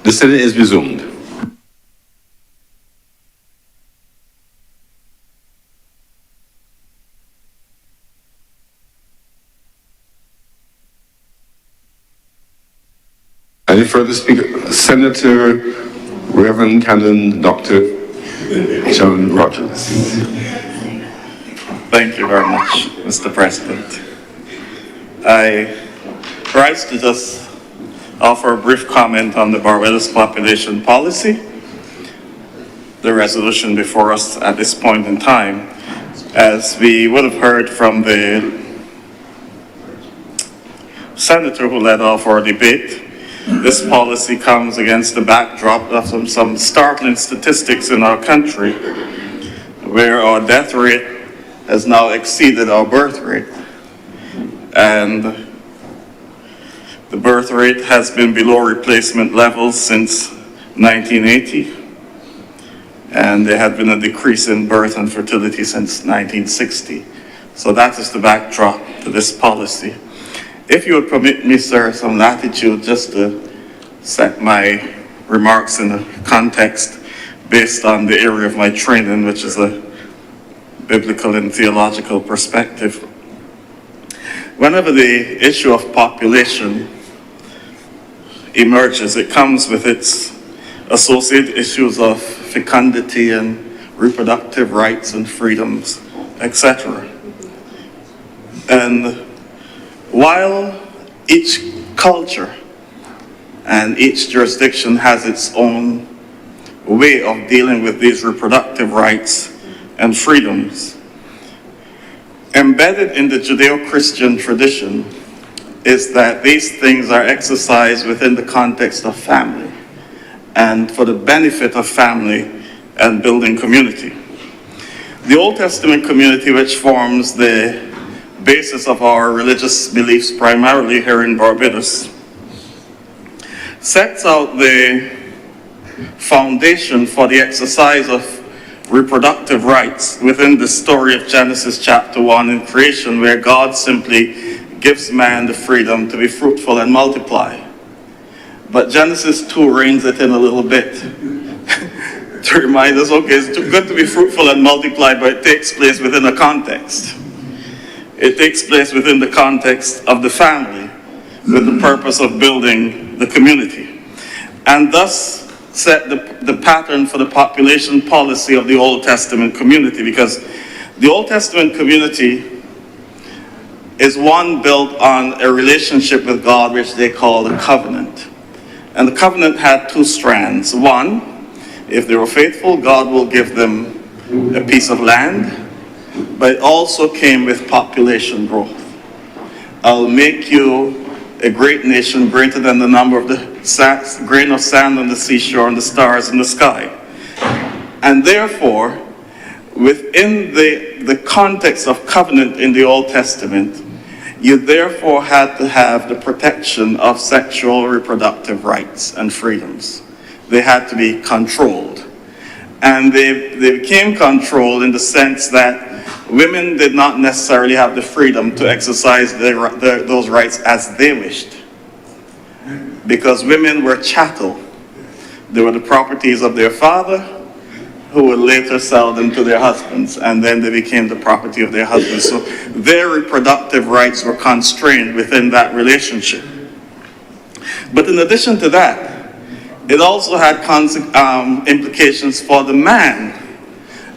The Senate is resumed. Any further speaker? Senator Reverend Canon Dr. John Rogers. Thank you very much, Mr. President. I rise to just offer a brief comment on the Barbados population policy, the resolution before us at this point in time. As we would have heard from the senator who led off our debate, this policy comes against the backdrop of some startling statistics in our country, where our death rate has now exceeded our birth rate. And the birth rate has been below replacement levels since 1980. And there had been a decrease in birth and fertility since 1960. So that is the backdrop to this policy. If you would permit me, sir, some latitude just to set my remarks in a context based on the area of my training, which is a biblical and theological perspective. Whenever the issue of population emerges, it comes with its associated issues of fecundity and reproductive rights and freedoms, etc. And while each culture and each jurisdiction has its own way of dealing with these reproductive rights and freedoms, embedded in the Judeo-Christian tradition is that these things are exercised within the context of family and for the benefit of family and building community. The Old Testament community, which forms the basis of our religious beliefs primarily here in Barbados, sets out the foundation for the exercise of reproductive rights within the story of Genesis chapter 1 in creation, where God simply gives man the freedom to be fruitful and multiply. But Genesis 2 reins it in a little bit to remind us, okay, it's good to be fruitful and multiply, but it takes place within a context. It takes place within the context of the family with the purpose of building the community. And thus set the pattern for the population policy of the Old Testament community, because the Old Testament community is one built on a relationship with God, which they call the covenant. And the covenant had two strands. One, if they were faithful, God will give them a piece of land, but it also came with population growth. I'll make you a great nation, greater than the number of the grain of sand on the seashore and the stars in the sky. And therefore, within the context of covenant in the Old Testament, you therefore had to have the protection of sexual reproductive rights and freedoms. They had to be controlled. And they became controlled in the sense that women did not necessarily have the freedom to exercise those rights as they wished, because women were chattel. They were the properties of their father, who would later sell them to their husbands, and then they became the property of their husbands. So their reproductive rights were constrained within that relationship. But in addition to that, it also had implications for the man,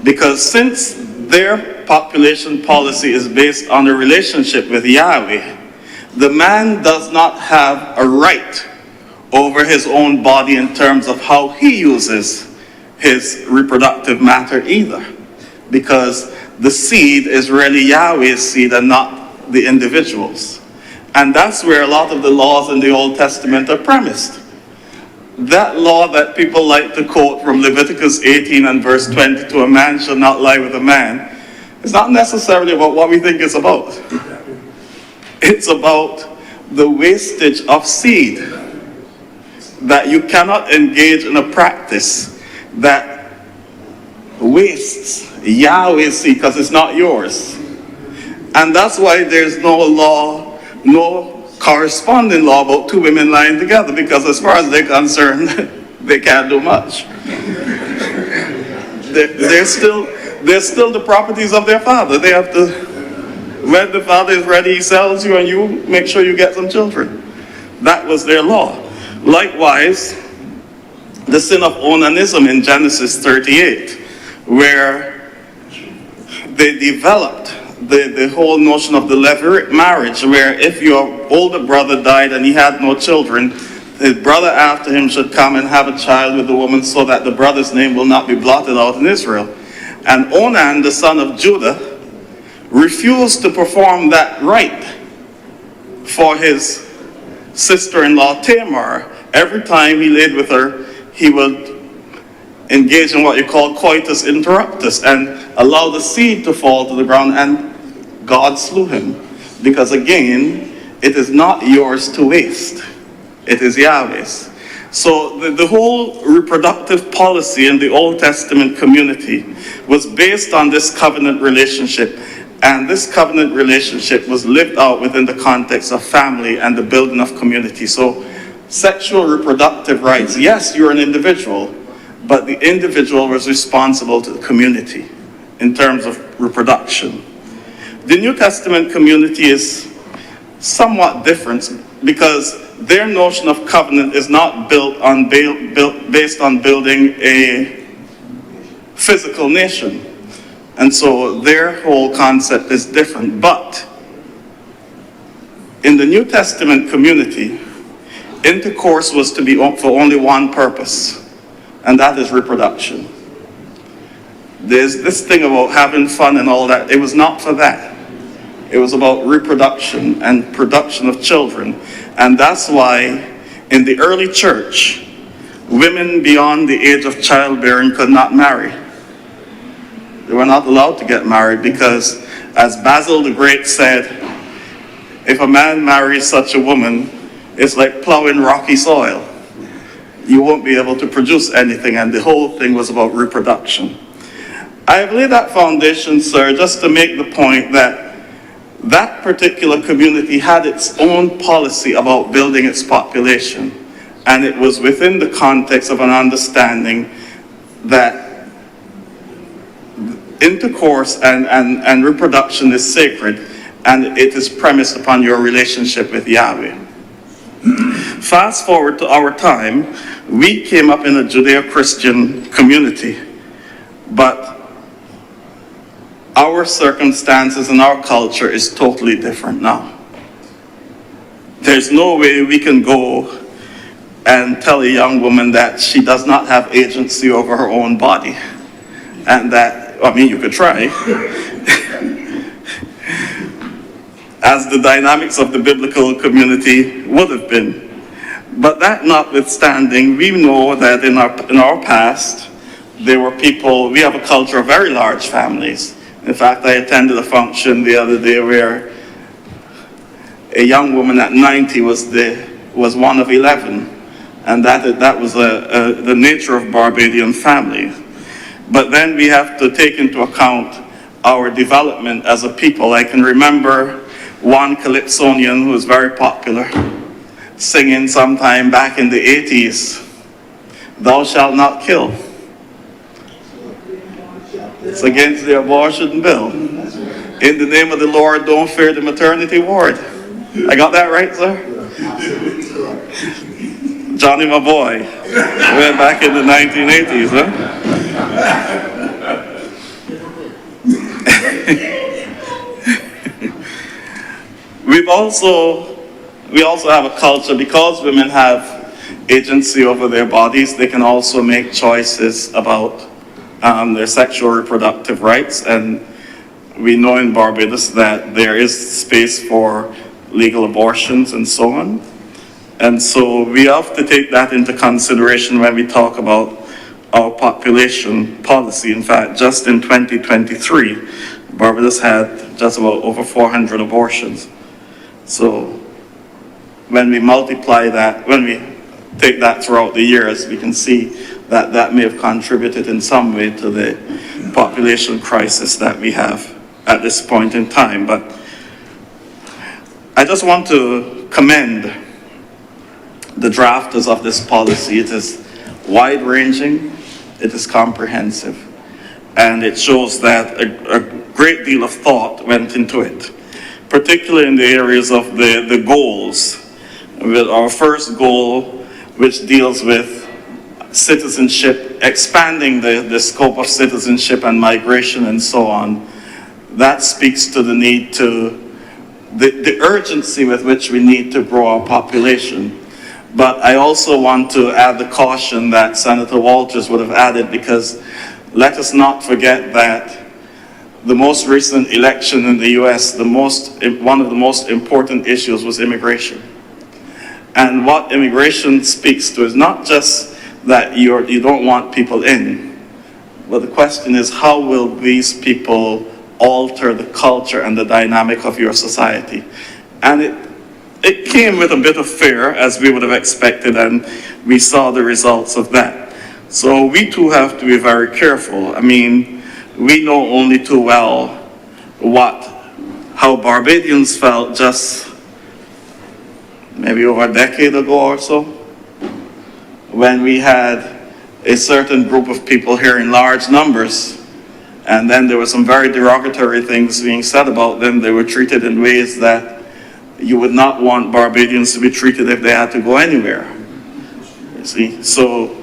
because since their population policy is based on a relationship with Yahweh, the man does not have a right over his own body in terms of how he uses his reproductive matter either, because the seed is really Yahweh's seed and not the individual's. And that's where a lot of the laws in the Old Testament are premised. That law that people like to quote from Leviticus 18 and verse 22, a man shall not lie with a man, is not necessarily about what we think it's about. It's about the wastage of seed, that you cannot engage in a practice that wastes Yahweh's seed because it's not yours. And that's why there's no law, no corresponding law about two women lying together, because as far as they're concerned, they can't do much. They're still the properties of their father. They have to, when the father is ready, he sells you and you make sure you get some children. That was their law. Likewise, the sin of onanism in Genesis 38, where they developed the whole notion of the Leviric marriage, where if your older brother died and he had no children, his brother after him should come and have a child with the woman so that the brother's name will not be blotted out in Israel. And Onan, the son of Judah, refused to perform that rite for his sister-in-law Tamar. Every time he laid with her, he would engage in what you call coitus interruptus and allow the seed to fall to the ground, and God slew him. Because again, it is not yours to waste. It is Yahweh's. So the whole reproductive policy in the Old Testament community was based on this covenant relationship. And this covenant relationship was lived out within the context of family and the building of community. So sexual reproductive rights, yes, you're an individual, but the individual was responsible to the community in terms of reproduction. The New Testament community is somewhat different because their notion of covenant is not based on building a physical nation. And so their whole concept is different. But in the New Testament community, intercourse was to be for only one purpose, and that is reproduction. There's this thing about having fun and all that. It was not for that. It was about reproduction and production of children. And that's why in the early church, women beyond the age of childbearing could not marry. They were not allowed to get married because, as Basil the Great said, if a man marries such a woman, it's like plowing rocky soil. You won't be able to produce anything, and the whole thing was about reproduction. I have laid that foundation, sir, just to make the point that that particular community had its own policy about building its population, and it was within the context of an understanding that intercourse and reproduction is sacred, and it is premised upon your relationship with Yahweh. Fast forward to our time, we came up in a Judeo-Christian community, but our circumstances and our culture is totally different now. There's no way we can go and tell a young woman that she does not have agency over her own body. And that, I mean, you could try. As the dynamics of the biblical community would have been. But that notwithstanding, we know that in our past, there were people, we have a culture of very large families. In fact, I attended a function the other day where a young woman at 90 was one of 11. And that was the nature of Barbadian families. But then we have to take into account our development as a people. I can remember one Calypsonian who was very popular, singing sometime back in the 80s, "Thou shalt not kill." It's against the abortion bill. In the name of the Lord, don't fear the maternity ward. I got that right, sir? Johnny, my boy. We're back in the 1980s, huh? We also have a culture, because women have agency over their bodies, they can also make choices about their sexual reproductive rights, and we know in Barbados that there is space for legal abortions and so on. And so we have to take that into consideration when we talk about our population policy. In fact, just in 2023, Barbados had just about over 400 abortions. So when we multiply that, when we take that throughout the years, we can see that that may have contributed in some way to the population crisis that we have at this point in time. But I just want to commend the drafters of this policy. It is wide-ranging, it is comprehensive, and it shows that a great deal of thought went into it, particularly in the areas of the goals. With our first goal, which deals with citizenship, expanding the scope of citizenship and migration and so on, that speaks to the need to, the urgency with which we need to grow our population. But I also want to add the caution that Senator Walters would have added, because let us not forget that the most recent election in the US, one of the most important issues was immigration. And what immigration speaks to is not just that you don't want people in, but the question is, how will these people alter the culture and the dynamic of your society? And it came with a bit of fear, as we would have expected, and we saw the results of that. So we too have to be very careful. I mean, we know only too well how Barbadians felt just maybe over a decade ago or so, when we had a certain group of people here in large numbers, and then there were some very derogatory things being said about them. They were treated in ways that you would not want Barbadians to be treated if they had to go anywhere. You see, so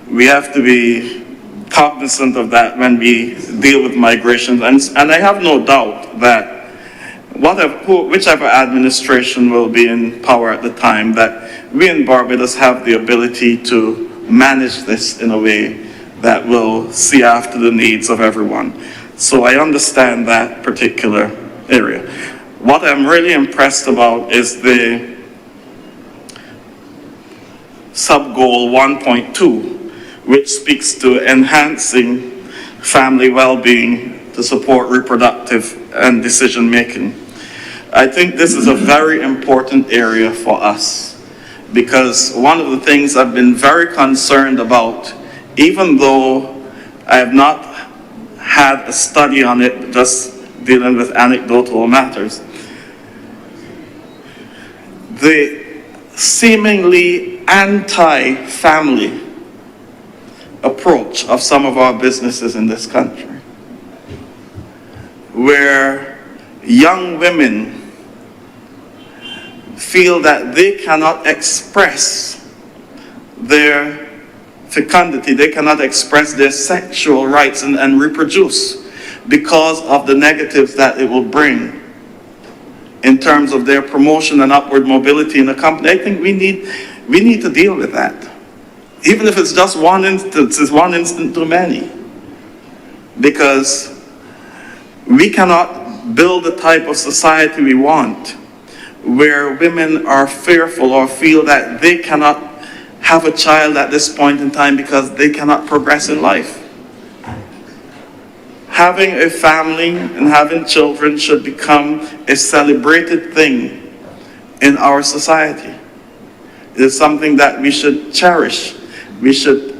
we have to be cognizant of that when we deal with migration. And I have no doubt that whichever administration will be in power at the time, that we in Barbados have the ability to manage this in a way that will see after the needs of everyone. So I understand that particular area. What I'm really impressed about is the sub-goal 1.2, which speaks to enhancing family well-being to support reproductive and decision-making. I think this is a very important area for us, because one of the things I've been very concerned about, even though I have not had a study on it, just dealing with anecdotal matters, the seemingly anti-family approach of some of our businesses in this country, where young women feel that they cannot express their fecundity, they cannot express their sexual rights and reproduce because of the negatives that it will bring in terms of their promotion and upward mobility in the company. I think we need to deal with that. Even if it's just one instance, it's one instance too many. Because we cannot build the type of society we want where women are fearful or feel that they cannot have a child at this point in time because they cannot progress in life. Having a family and having children should become a celebrated thing in our society. It is something that we should cherish. We should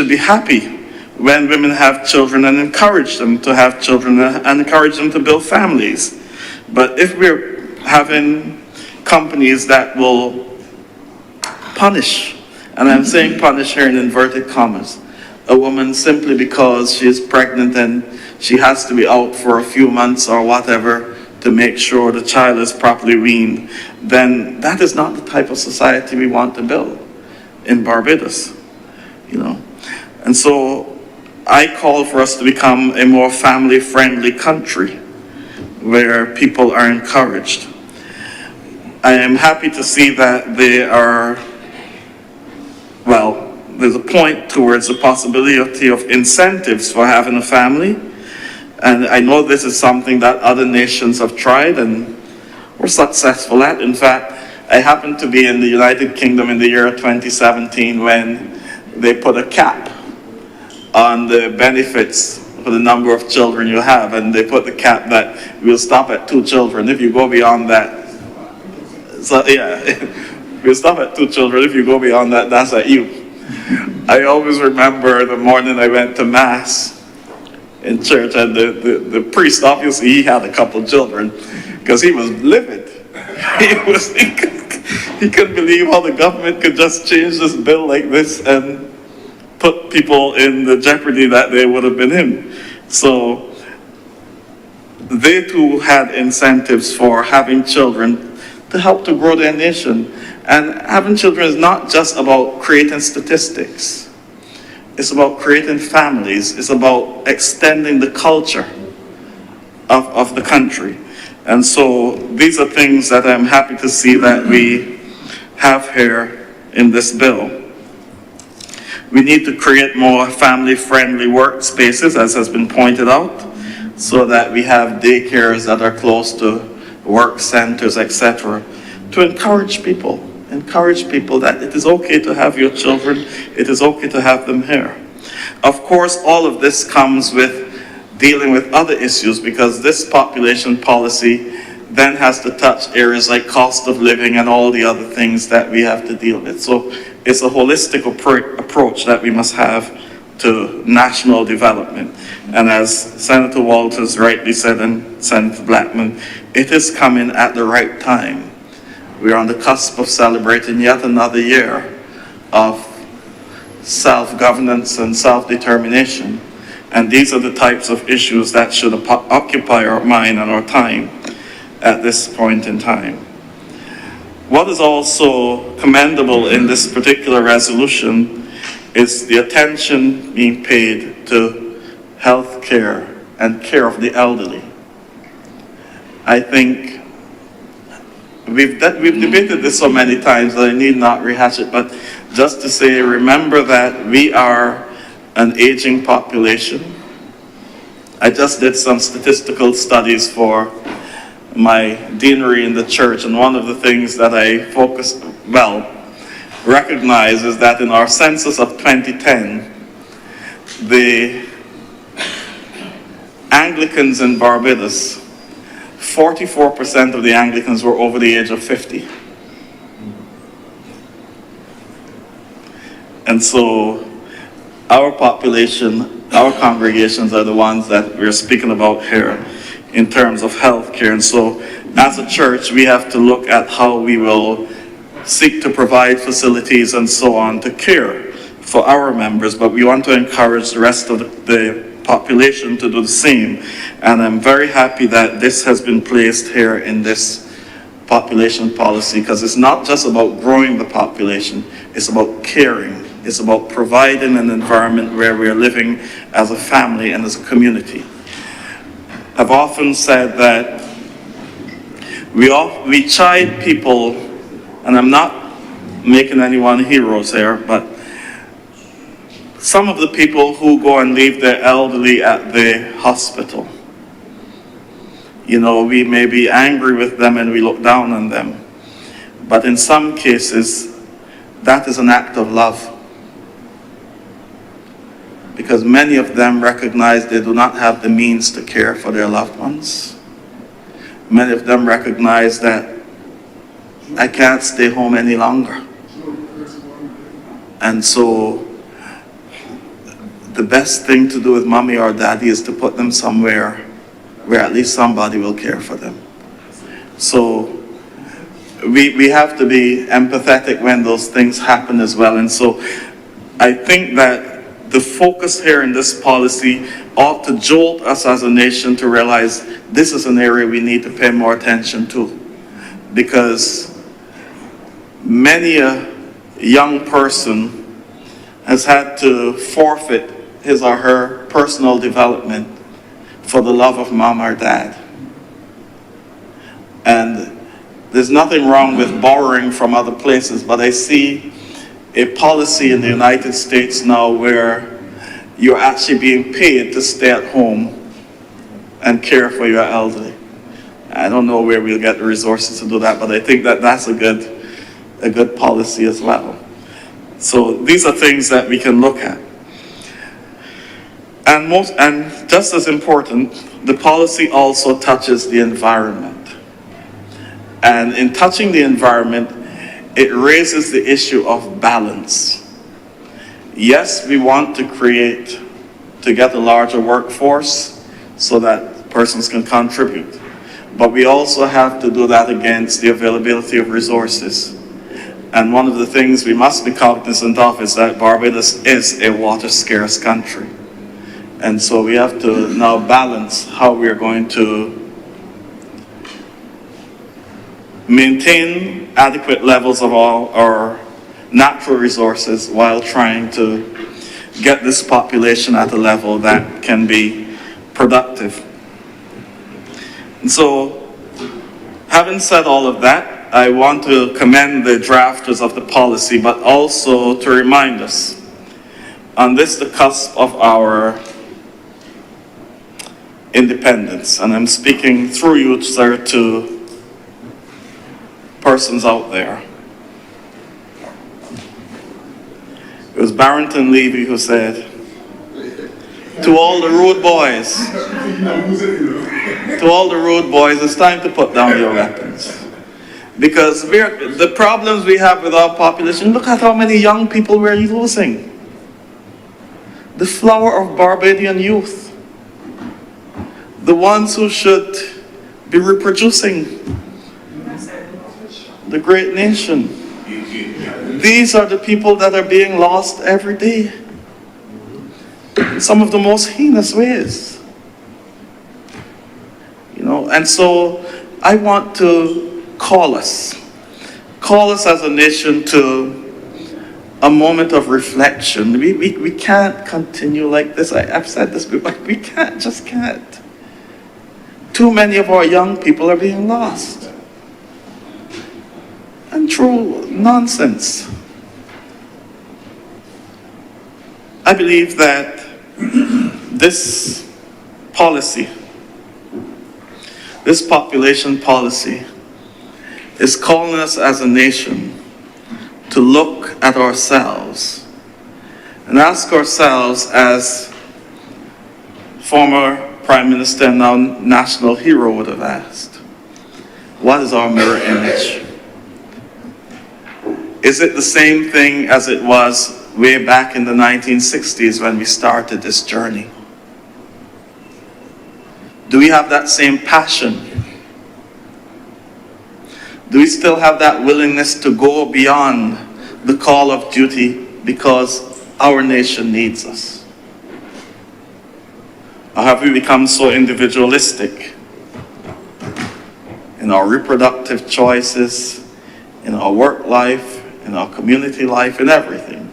be happy when women have children and encourage them to have children and encourage them to build families. But if we're having companies that will punish, and I'm saying punish here in inverted commas, a woman simply because she is pregnant and she has to be out for a few months or whatever to make sure the child is properly weaned, then that is not the type of society we want to build in Barbados, you know. And so I call for us to become a more family-friendly country where people are encouraged. I am happy to see that there's a point towards the possibility of incentives for having a family. And I know this is something that other nations have tried and were successful at. In fact, I happened to be in the United Kingdom in the year 2017 when they put a cap on the benefits for the number of children you have. And they put the cap that we'll stop at 2 children. If you go beyond that, so yeah, we'll stop at 2 children. If you go beyond that, that's at you. I always remember the morning I went to Mass in church, and the priest, obviously he had a couple children because he was livid. he couldn't believe how the government could just change this bill like this and put people in the jeopardy that they would have been in. So they too had incentives for having children to help to grow their nation. And having children is not just about creating statistics. It's about creating families. It's about extending the culture of the country. And so these are things that I'm happy to see that we have here in this bill. We need to create more family-friendly workspaces, as has been pointed out, so that we have daycares that are close to work centers, etc., to encourage people that it is okay to have your children, it is okay to have them here. Of course, all of this comes with dealing with other issues, because this population policy then has to touch areas like cost of living and all the other things that we have to deal with. So it's a holistic approach that we must have to national development. And as Senator Walters rightly said, and Senator Blackman, it is coming at the right time. We are on the cusp of celebrating yet another year of self-governance and self-determination. And these are the types of issues that should occupy our mind and our time at this point in time. What is also commendable in this particular resolution is the attention being paid to health care and care of the elderly. I think we've debated this so many times that I need not rehash it, but just to say, remember that we are an aging population. I just did some statistical studies for my deanery in the church, and one of the things that I recognize is that in our census of 2010, the Anglicans in Barbados, 44% of the Anglicans were over the age of 50. And so our population, our congregations are the ones that we're speaking about here in terms of health care. And so as a church, we have to look at how we will seek to provide facilities and so on to care for our members, but we want to encourage the rest of the population to do the same. And I'm very happy that this has been placed here in this population policy, because it's not just about growing the population, it's about caring. It's about providing an environment where we are living as a family and as a community. I've often said that we chide people, and I'm not making anyone heroes here, but some of the people who go and leave their elderly at the hospital, you know, we may be angry with them and we look down on them, but in some cases, that is an act of love. Because many of them recognize they do not have the means to care for their loved ones. Many of them recognize that I can't stay home any longer. And so the best thing to do with mommy or daddy is to put them somewhere where at least somebody will care for them. So we have to be empathetic when those things happen as well. And so I think that the focus here in this policy ought to jolt us as a nation to realize this is an area we need to pay more attention to, because many a young person has had to forfeit his or her personal development for the love of mom or dad. And there's nothing wrong with borrowing from other places, but I see a policy in the United States now where you're actually being paid to stay at home and care for your elderly. I don't know where we'll get the resources to do that, but I think that that's a good policy as well. So these are things that we can look at. And just as important, the policy also touches the environment. And in touching the environment, it raises the issue of balance. Yes, we want to get a larger workforce so that persons can contribute. But we also have to do that against the availability of resources. And one of the things we must be cognizant of is that Barbados is a water-scarce country. And so we have to now balance how we are going to maintain adequate levels of all our natural resources while trying to get this population at a level that can be productive. And so, having said all of that, I want to commend the drafters of the policy, but also to remind us, on this, the cusp of our independence, and I'm speaking through you, sir, to persons out there. It was Barrington Levy who said, to all the rude boys, it's time to put down your weapons. Because the problems we have with our population, look at how many young people we're losing. The flower of Barbadian youth. The ones who should be reproducing the great nation. These are the people that are being lost every day. In some of the most heinous ways. And so I want to call us as a nation to a moment of reflection. We can't continue like this. I've said this before, we just can't. Too many of our young people are being lost. And through nonsense. I believe that this policy, this population policy, is calling us as a nation to look at ourselves and ask ourselves, as former Prime Minister and now national hero would have asked, what is our mirror image? Is it the same thing as it was way back in the 1960s when we started this journey? Do we have that same passion? Do we still have that willingness to go beyond the call of duty because our nation needs us? Or have we become so individualistic in our reproductive choices, in our work life, in our community life, in everything,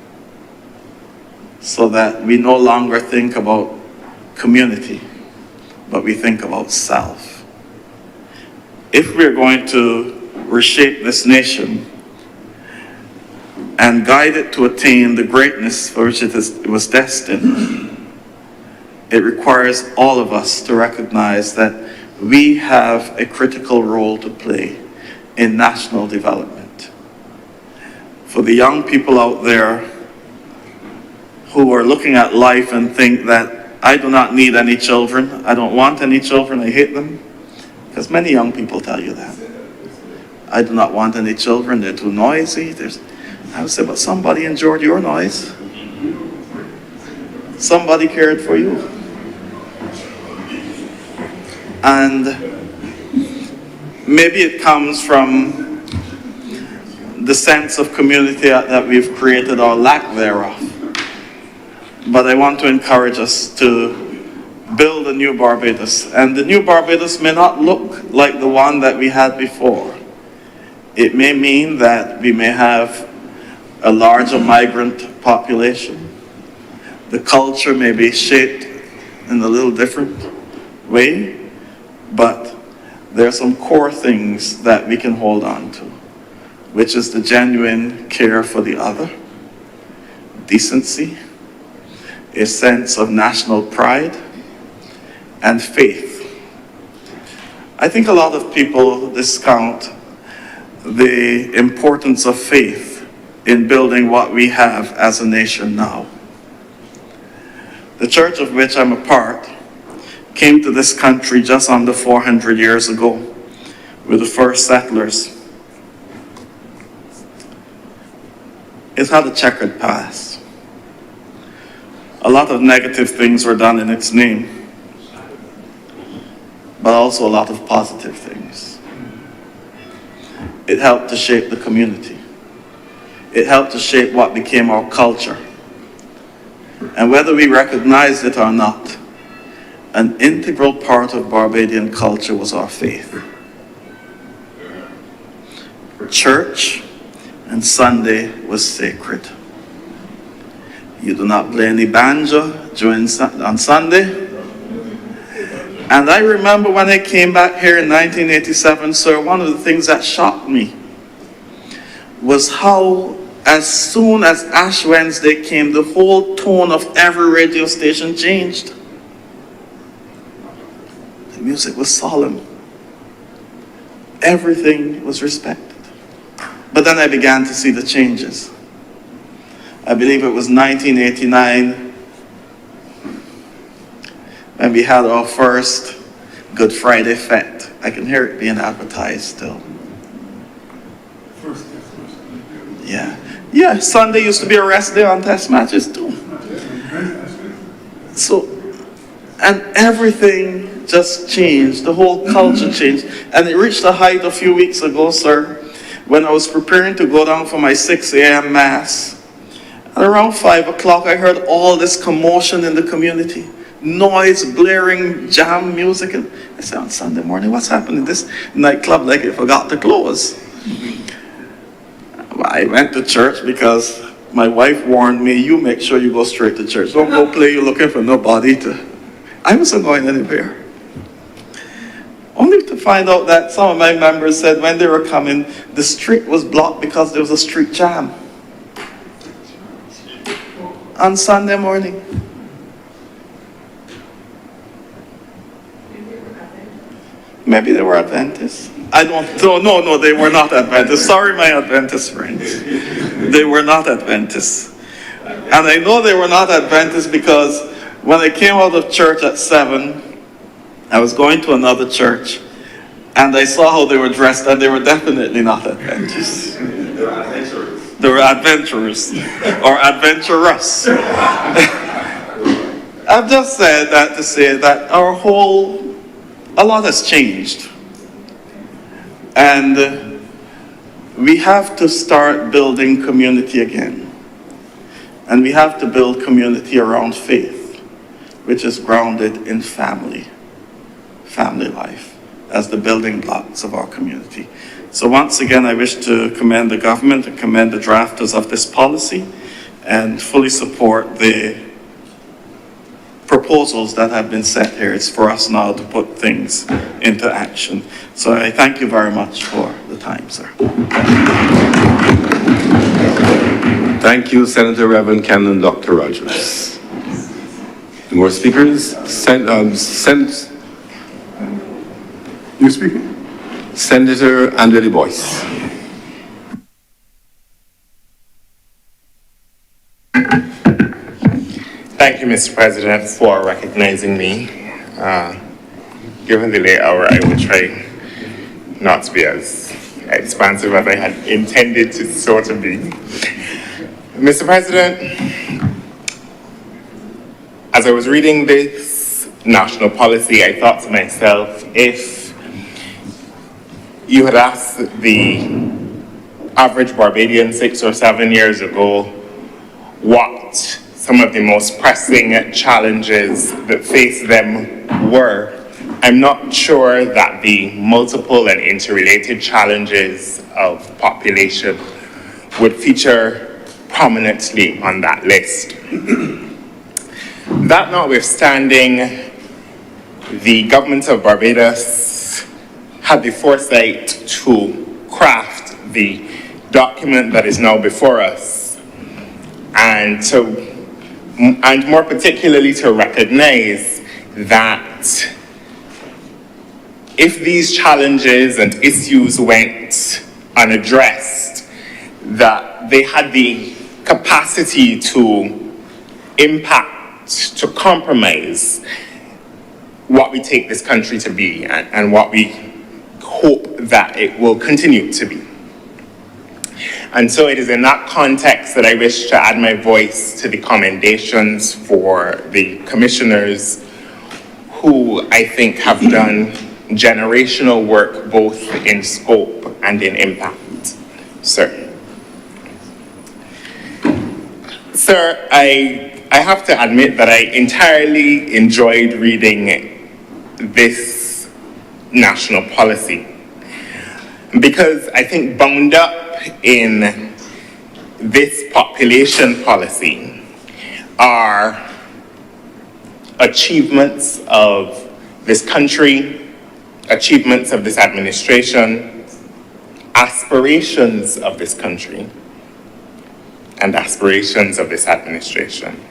so that we no longer think about community, but we think about self? If we're going to reshape this nation and guide it to attain the greatness for which it was destined, it requires all of us to recognize that we have a critical role to play in national development. For the young people out there who are looking at life and think that I do not need any children, I don't want any children, I hate them, because many young people tell you that. I do not want any children, they're too noisy. I would say, but somebody endured your noise. Somebody cared for you. And maybe it comes from the sense of community that we've created or lack thereof. But I want to encourage us to build a new Barbados. And the new Barbados may not look like the one that we had before. It may mean that we may have a larger migrant population. The culture may be shaped in a little different way, but there are some core things that we can hold on to, which is the genuine care for the other, decency, a sense of national pride, and faith. I think a lot of people discount the importance of faith in building what we have as a nation now. The church of which I'm a part came to this country just under 400 years ago with the first settlers. It had a checkered past. A lot of negative things were done in its name, but also a lot of positive things. It helped to shape the community. It helped to shape what became our culture. And whether we recognized it or not, an integral part of Barbadian culture was our faith. Church and Sunday was sacred. You do not play any banjo on Sunday. And I remember when I came back here in 1987, sir, one of the things that shocked me was how, as soon as Ash Wednesday came, the whole tone of every radio station changed. The music was solemn. Everything was respected. But then I began to see the changes. I believe it was 1989 when we had our first Good Friday fete. I can hear it being advertised still. Yeah, Sunday used to be a rest day on test matches too. So, and everything just changed. The whole culture changed. And it reached a height a few weeks ago, sir, when I was preparing to go down for my 6 a.m. mass. And around 5 o'clock, I heard all this commotion in the community. Noise, blaring, jam music. And I said, on Sunday morning, what's happening? This nightclub like it forgot to close. I went to church because my wife warned me, you make sure you go straight to church. Don't go play, you're looking for nobody to... I wasn't going anywhere. Only to find out that some of my members said when they were coming, the street was blocked because there was a street jam. On Sunday morning. Maybe they were Adventists. I don't know. No, they were not Adventists. Sorry, my Adventist friends. They were not Adventists. And I know they were not Adventists because when I came out of church at 7, I was going to another church, and I saw how they were dressed, and they were definitely not Adventists. They were adventurers. They were adventurers, or adventurous. I've just said that to say that a lot has changed. And we have to start building community again. And we have to build community around faith, which is grounded in family life, as the building blocks of our community. So once again, I wish to commend the government and commend the drafters of this policy and fully support the proposals that have been set here. It's for us now to put things into action. So I thank you very much for the time, sir. Thank you, Senator Reverend Canon Dr. Rogers. More speakers? You speaking? Senator Andrew Du Bois. Thank you, Mr. President, for recognizing me. Given the late hour, I will try not to be as expansive as I had intended to sort of be. Mr. President, as I was reading this national policy, I thought to myself, if you had asked the average Barbadian 6 or 7 years ago what some of the most pressing challenges that face them were, I'm not sure that the multiple and interrelated challenges of population would feature prominently on that list. That notwithstanding, the government of Barbados had the foresight to craft the document that is now before us, and more particularly to recognize that if these challenges and issues went unaddressed, that they had the capacity to impact, to compromise what we take this country to be and what we hope that it will continue to be. And so it is in that context that I wish to add my voice to the commendations for the commissioners who I think have done generational work both in scope and in impact. Sir. Sir, I have to admit that I entirely enjoyed reading this national policy because I think bound up in this population policy are achievements of this country, achievements of this administration, aspirations of this country, and aspirations of this administration.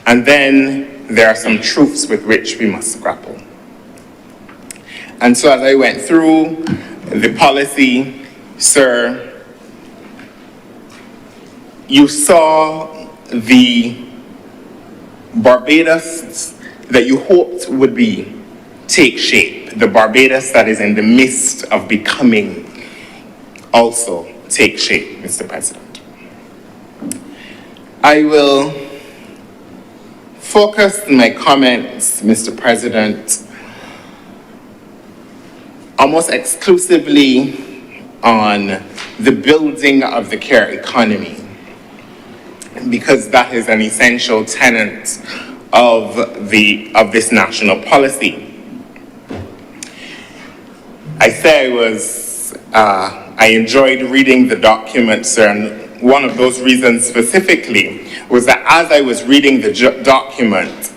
And then there are some truths with which we must grapple. And so as I went through the policy, sir, you saw the Barbados that you hoped would take shape, the Barbados that is in the midst of becoming also take shape, Mr. President. I will focus my comments, Mr. President, almost exclusively on the building of the care economy, because that is an essential tenet of this national policy. I say I enjoyed reading the document, sir, and one of those reasons specifically was that as I was reading the document,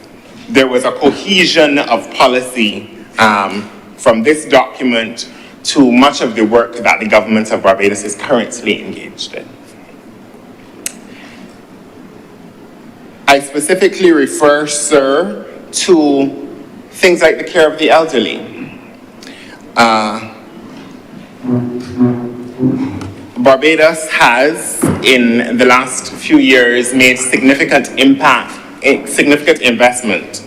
there was a cohesion of policy from this document to much of the work that the government of Barbados is currently engaged in. I specifically refer, sir, to things like the care of the elderly. Barbados has, in the last few years, made significant investment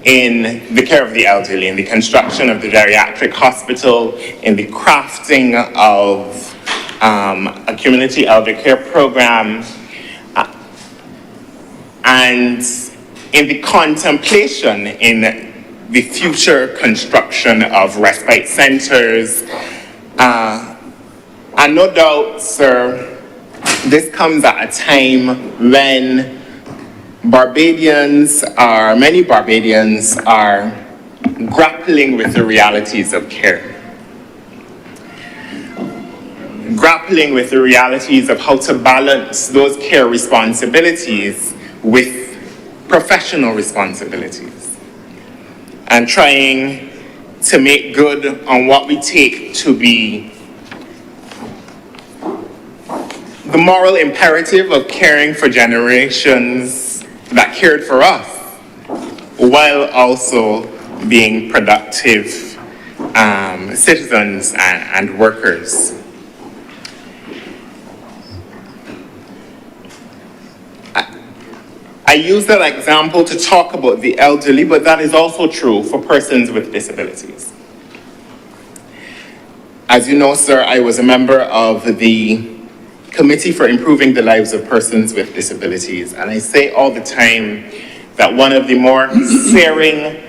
in the care of the elderly, in the construction of the geriatric hospital, in the crafting of a community elder care program, and in the contemplation in the future construction of respite centers. And no doubt, sir, this comes at a time when many Barbadians are grappling with the realities of care. Grappling with the realities of how to balance those care responsibilities with professional responsibilities. And trying to make good on what we take to be the moral imperative of caring for generations that cared for us, while also being productive citizens and workers. I use that example to talk about the elderly, but that is also true for persons with disabilities. As you know, sir, I was a member of the Committee for Improving the Lives of Persons with Disabilities, and I say all the time that one of the more searing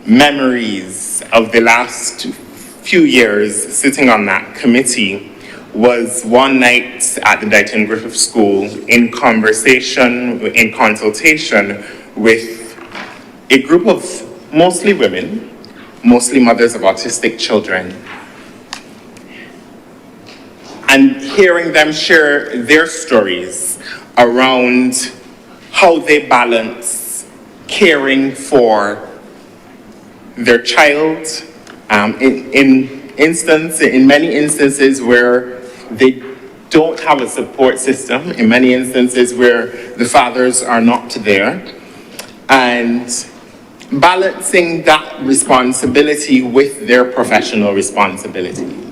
memories of the last few years sitting on that committee was one night at the Dighton Griffith School in consultation with a group of mostly women, mostly mothers of autistic children, and hearing them share their stories around how they balance caring for their child in many instances where they don't have a support system, in many instances where the fathers are not there, and balancing that responsibility with their professional responsibilities.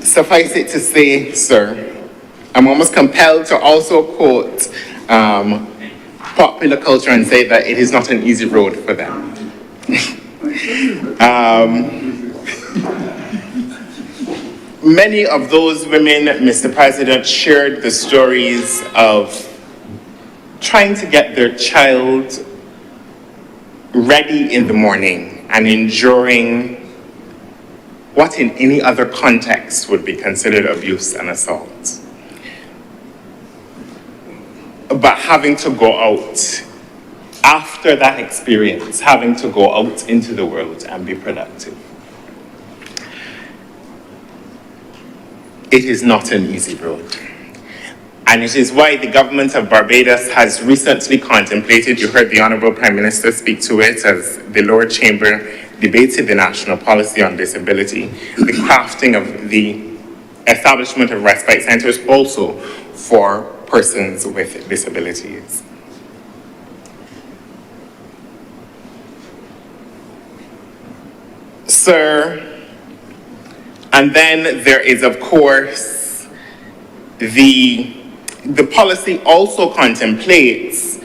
Suffice it to say, sir, I'm almost compelled to also quote popular culture and say that it is not an easy road for them. Many of those women, Mr. President, shared the stories of trying to get their child ready in the morning and enduring what in any other context would be considered abuse and assault. but having to go out after that experience, having to go out into the world and be productive. It is not an easy road. And it is why the government of Barbados has recently contemplated, you heard the Honourable Prime Minister speak to it as the lower chamber debated the national policy on disability, the crafting of the establishment of respite centres also for persons with disabilities. Sir, and then there is, of course, the policy also contemplates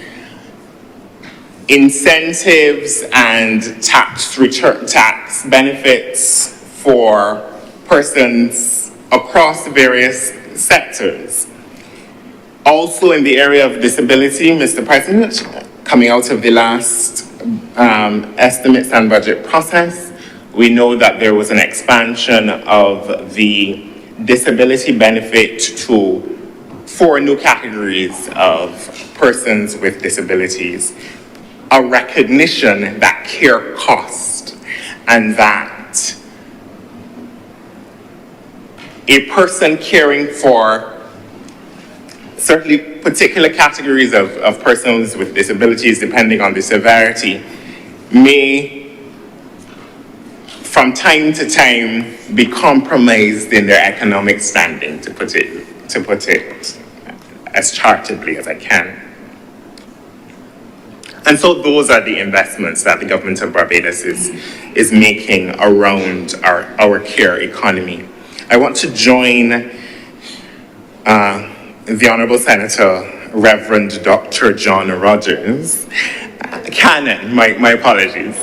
incentives and tax benefits for persons across various sectors. Also in the area of disability, Mr. President, coming out of the last estimates and budget process, we know that there was an expansion of the disability benefit to 4 new categories of persons with disabilities. A recognition that care costs and that a person caring for certainly particular categories of persons with disabilities, depending on the severity, may from time to time be compromised in their economic standing, to put it as chartedly as I can. And so those are the investments that the government of Barbados is making around our care economy. I want to join the Honourable Senator, Reverend Dr. John Rogers, Cannon, my apologies,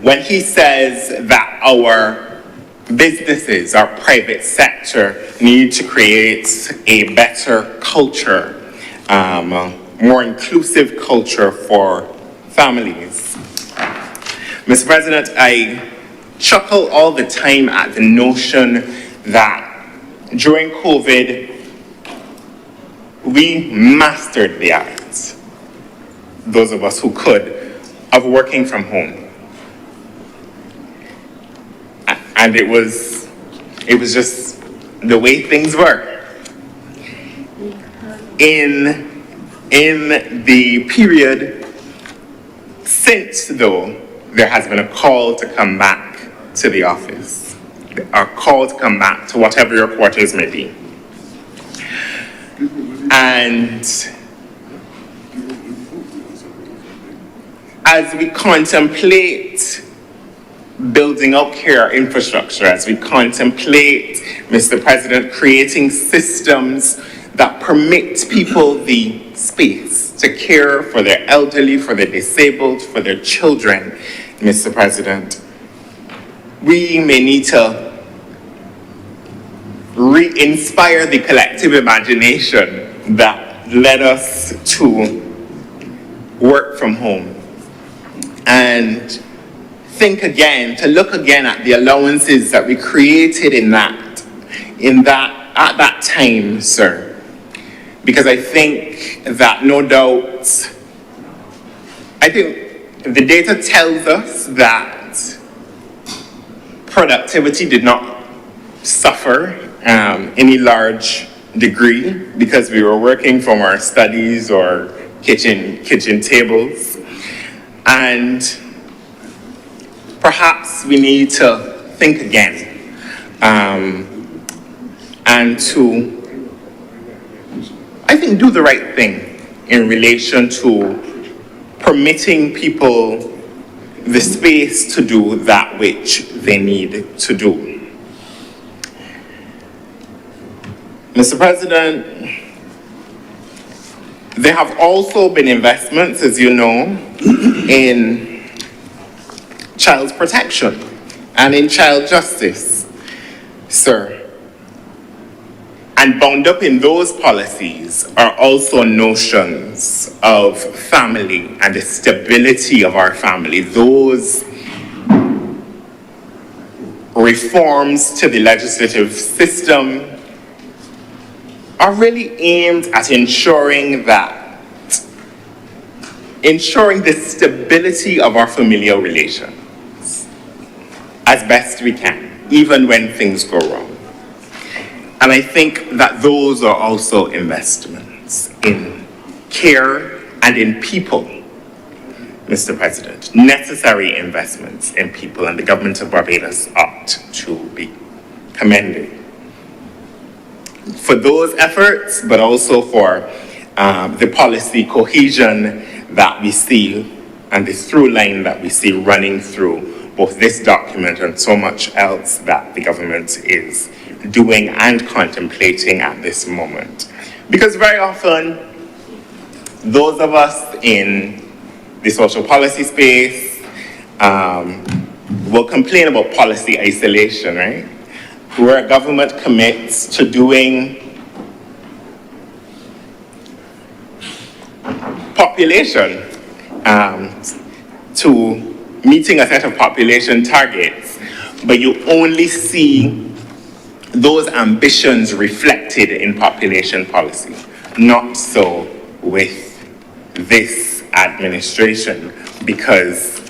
when he says that our businesses, our private sector, need to create a better culture, more inclusive culture for families. Mr. President, I chuckle all the time at the notion that during COVID, we mastered the art, those of us who could, of working from home. And it was just the way things were. In the period since, though, there has been a call to come back to the office, a call to come back to whatever your quarters may be. And as we contemplate building up care infrastructure, as we contemplate, Mr. President, creating systems that permit people the space to care for their elderly, for their disabled, for their children, Mr. President, we may need to re-inspire the collective imagination that led us to work from home and think again, to look again at the allowances that we created at that time, sir. Because I think that no doubt, I think the data tells us that productivity did not suffer any large degree because we were working from our studies or kitchen tables. And perhaps we need to think again and to, I think, do the right thing in relation to permitting people the space to do that which they need to do. Mr. President, there have also been investments, as you know, in child protection and in child justice, sir. And bound up in those policies are also notions of family and the stability of our family. Those reforms to the legislative system are really aimed at ensuring the stability of our familial relations as best we can, even when things go wrong. And I think that those are also investments in care and in people, Mr. President, necessary investments in people, and the government of Barbados ought to be commended for those efforts, but also for the policy cohesion that we see and the through line that we see running through both this document and so much else that the government is doing and contemplating at this moment. Because very often, those of us in the social policy space will complain about policy isolation, right? Where a government commits to doing population, to meeting a set of population targets, but you only see those ambitions reflected in population policy. Not so with this administration, because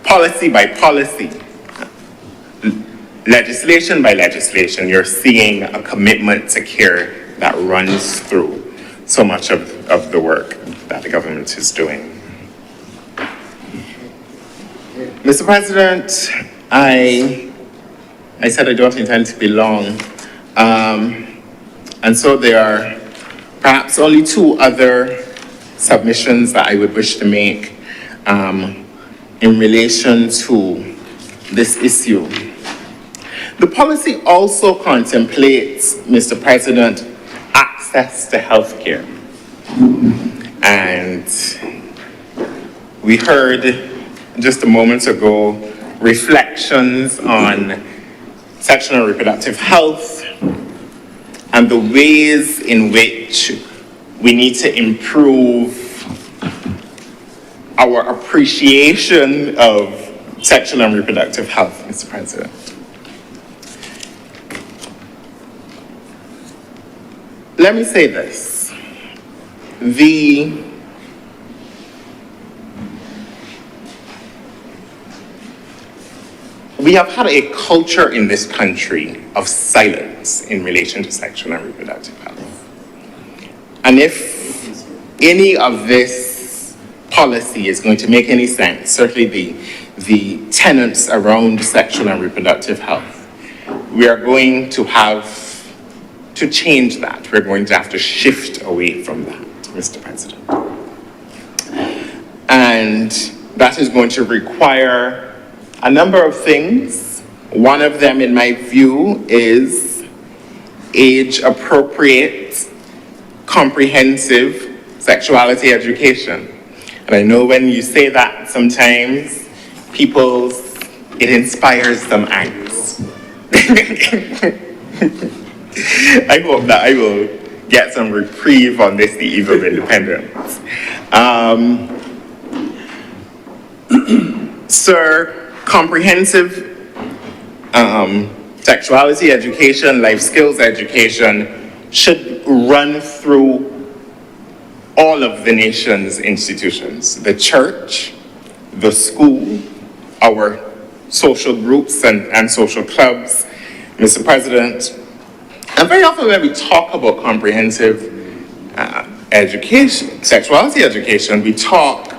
policy by policy, legislation by legislation, you're seeing a commitment to care that runs through so much of the work that the government is doing. Mr. President, I said I don't intend to be long, and so there are perhaps only two other submissions that I would wish to make in relation to this issue. The policy also contemplates, Mr. President, access to health care. And we heard just a moment ago reflections on sexual and reproductive health and the ways in which we need to improve our appreciation of sexual and reproductive health, Mr. President. Let me say this. We have had a culture in this country of silence in relation to sexual and reproductive health. And if any of this policy is going to make any sense, certainly the tenets around sexual and reproductive health, we are going to have to change that. We're going to have to shift away from that, Mr. President. And that is going to require a number of things. One of them, in my view, is age-appropriate, comprehensive sexuality education. And I know when you say that, sometimes it inspires some angst. I hope that I will get some reprieve on this, the eve of independence. Sir, comprehensive sexuality education, life skills education should run through all of the nation's institutions, the church, the school, our social groups and social clubs, Mr. President. And very often when we talk about comprehensive education, sexuality education, we talk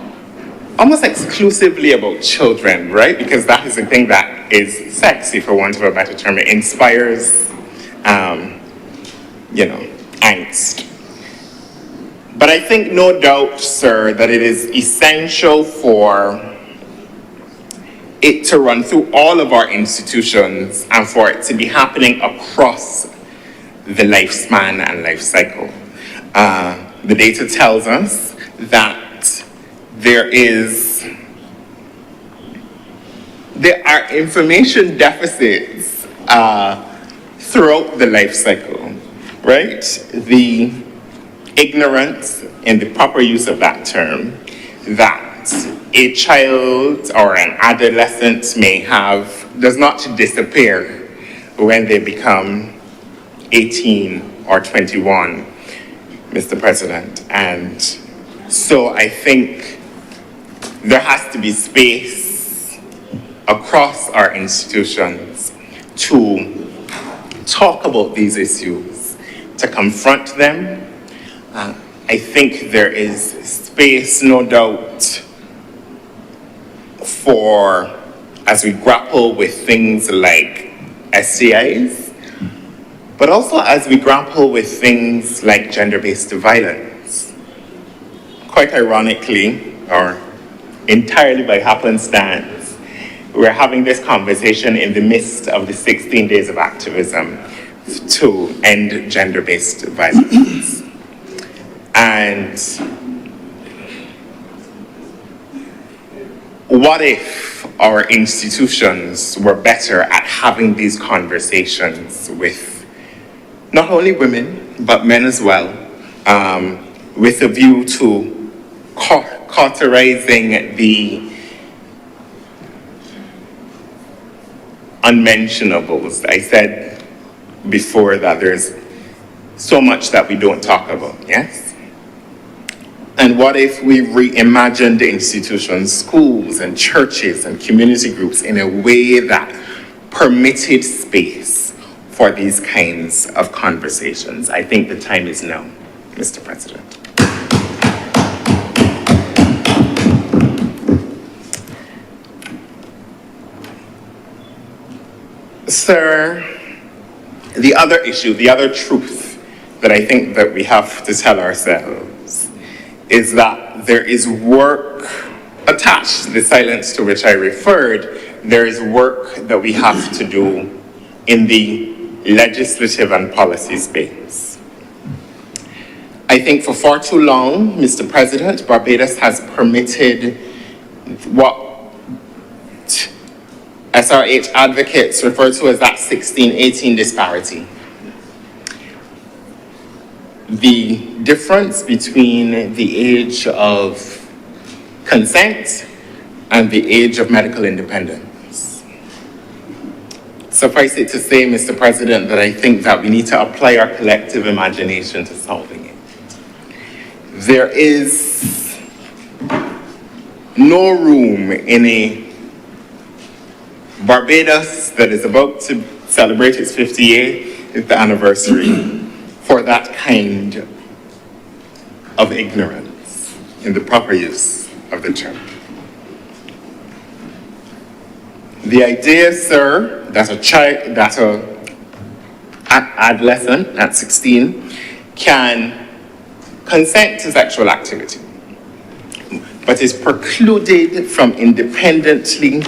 almost exclusively about children, right? Because that is the thing that is sexy, for want of a better term. It inspires, angst. But I think no doubt, sir, that it is essential for it to run through all of our institutions and for it to be happening across the lifespan and life cycle. The data tells us that there are information deficits throughout the life cycle, right? The ignorance, in the proper use of that term, that a child or an adolescent may have does not disappear when they become 18 or 21, Mr. President. And so I think there has to be space across our institutions to talk about these issues, to confront them. I think there is space, no doubt, for, as we grapple with things like STIs, but also as we grapple with things like gender-based violence. Quite ironically, or entirely by happenstance, we're having this conversation in the midst of the 16 days of activism to end gender-based violence. And what if our institutions were better at having these conversations with not only women, but men as well, with a view to cauterizing the unmentionables. I said before that there's so much that we don't talk about, yes? And what if we reimagined institutions, schools and churches and community groups in a way that permitted space for these kinds of conversations? I think the time is now, Mr. President. Sir, the other issue, the other truth that I think that we have to tell ourselves is that there is work attached to the silence to which I referred. There is work that we have to do in the legislative and policy space. I think for far too long, Mr. President, Barbados has permitted what SRH advocates refer to as that 16-18 disparity. The difference between the age of consent and the age of medical independence. Suffice it to say, Mr. President, that I think that we need to apply our collective imagination to solving it. There is no room in a Barbados that is about to celebrate its 58th anniversary for that kind of ignorance in the proper use of the term. The idea, sir, that an adolescent at 16 can consent to sexual activity, but is precluded from independently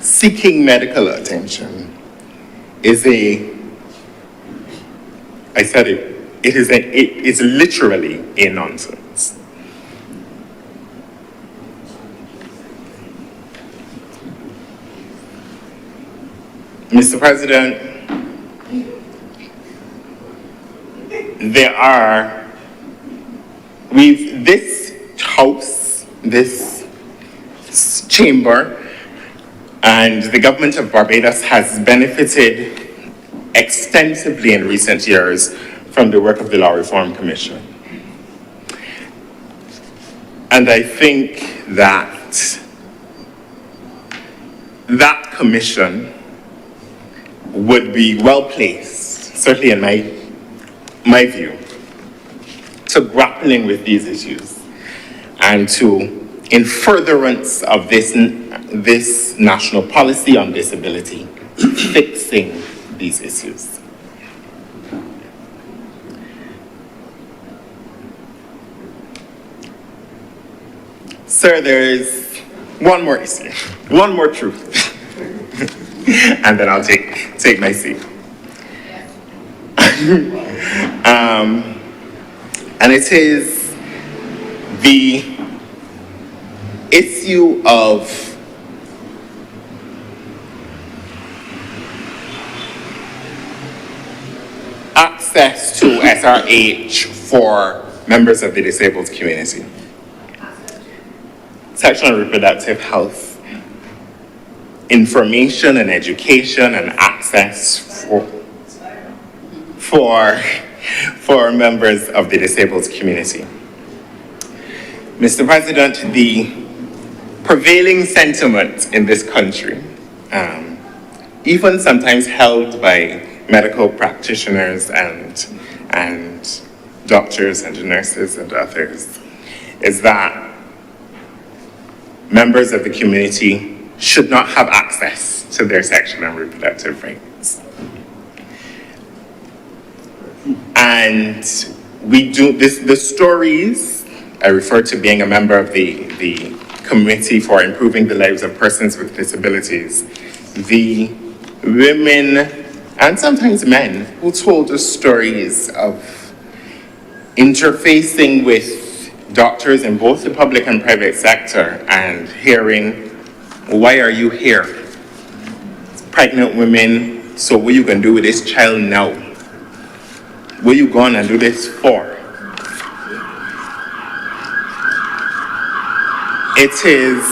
seeking medical attention is it is literally a nonsense. Mr. President, this House, this chamber, and the government of Barbados has benefited extensively in recent years from the work of the Law Reform Commission. And I think that that commission would be well placed, certainly in my view, to grappling with these issues and to, in furtherance of this national policy on disability, fixing these issues. Sir, there is one more issue, one more truth, and then I'll take my seat. And it is the issue of access to SRH for members of the disabled community. Sexual and reproductive health, information and education and access for for members of the disabled community. Mr. President, the prevailing sentiment in this country, even sometimes held by medical practitioners and doctors and nurses and others, is that members of the community should not have access to their sexual and reproductive rights. And we do this, the stories, I refer to being a member of the Committee for Improving the Lives of Persons with Disabilities, the women and sometimes men who told us stories of interfacing with doctors in both the public and private sector and hearing, why are you here? Pregnant women, so what you gonna do with this child now? What you gonna do this for? It is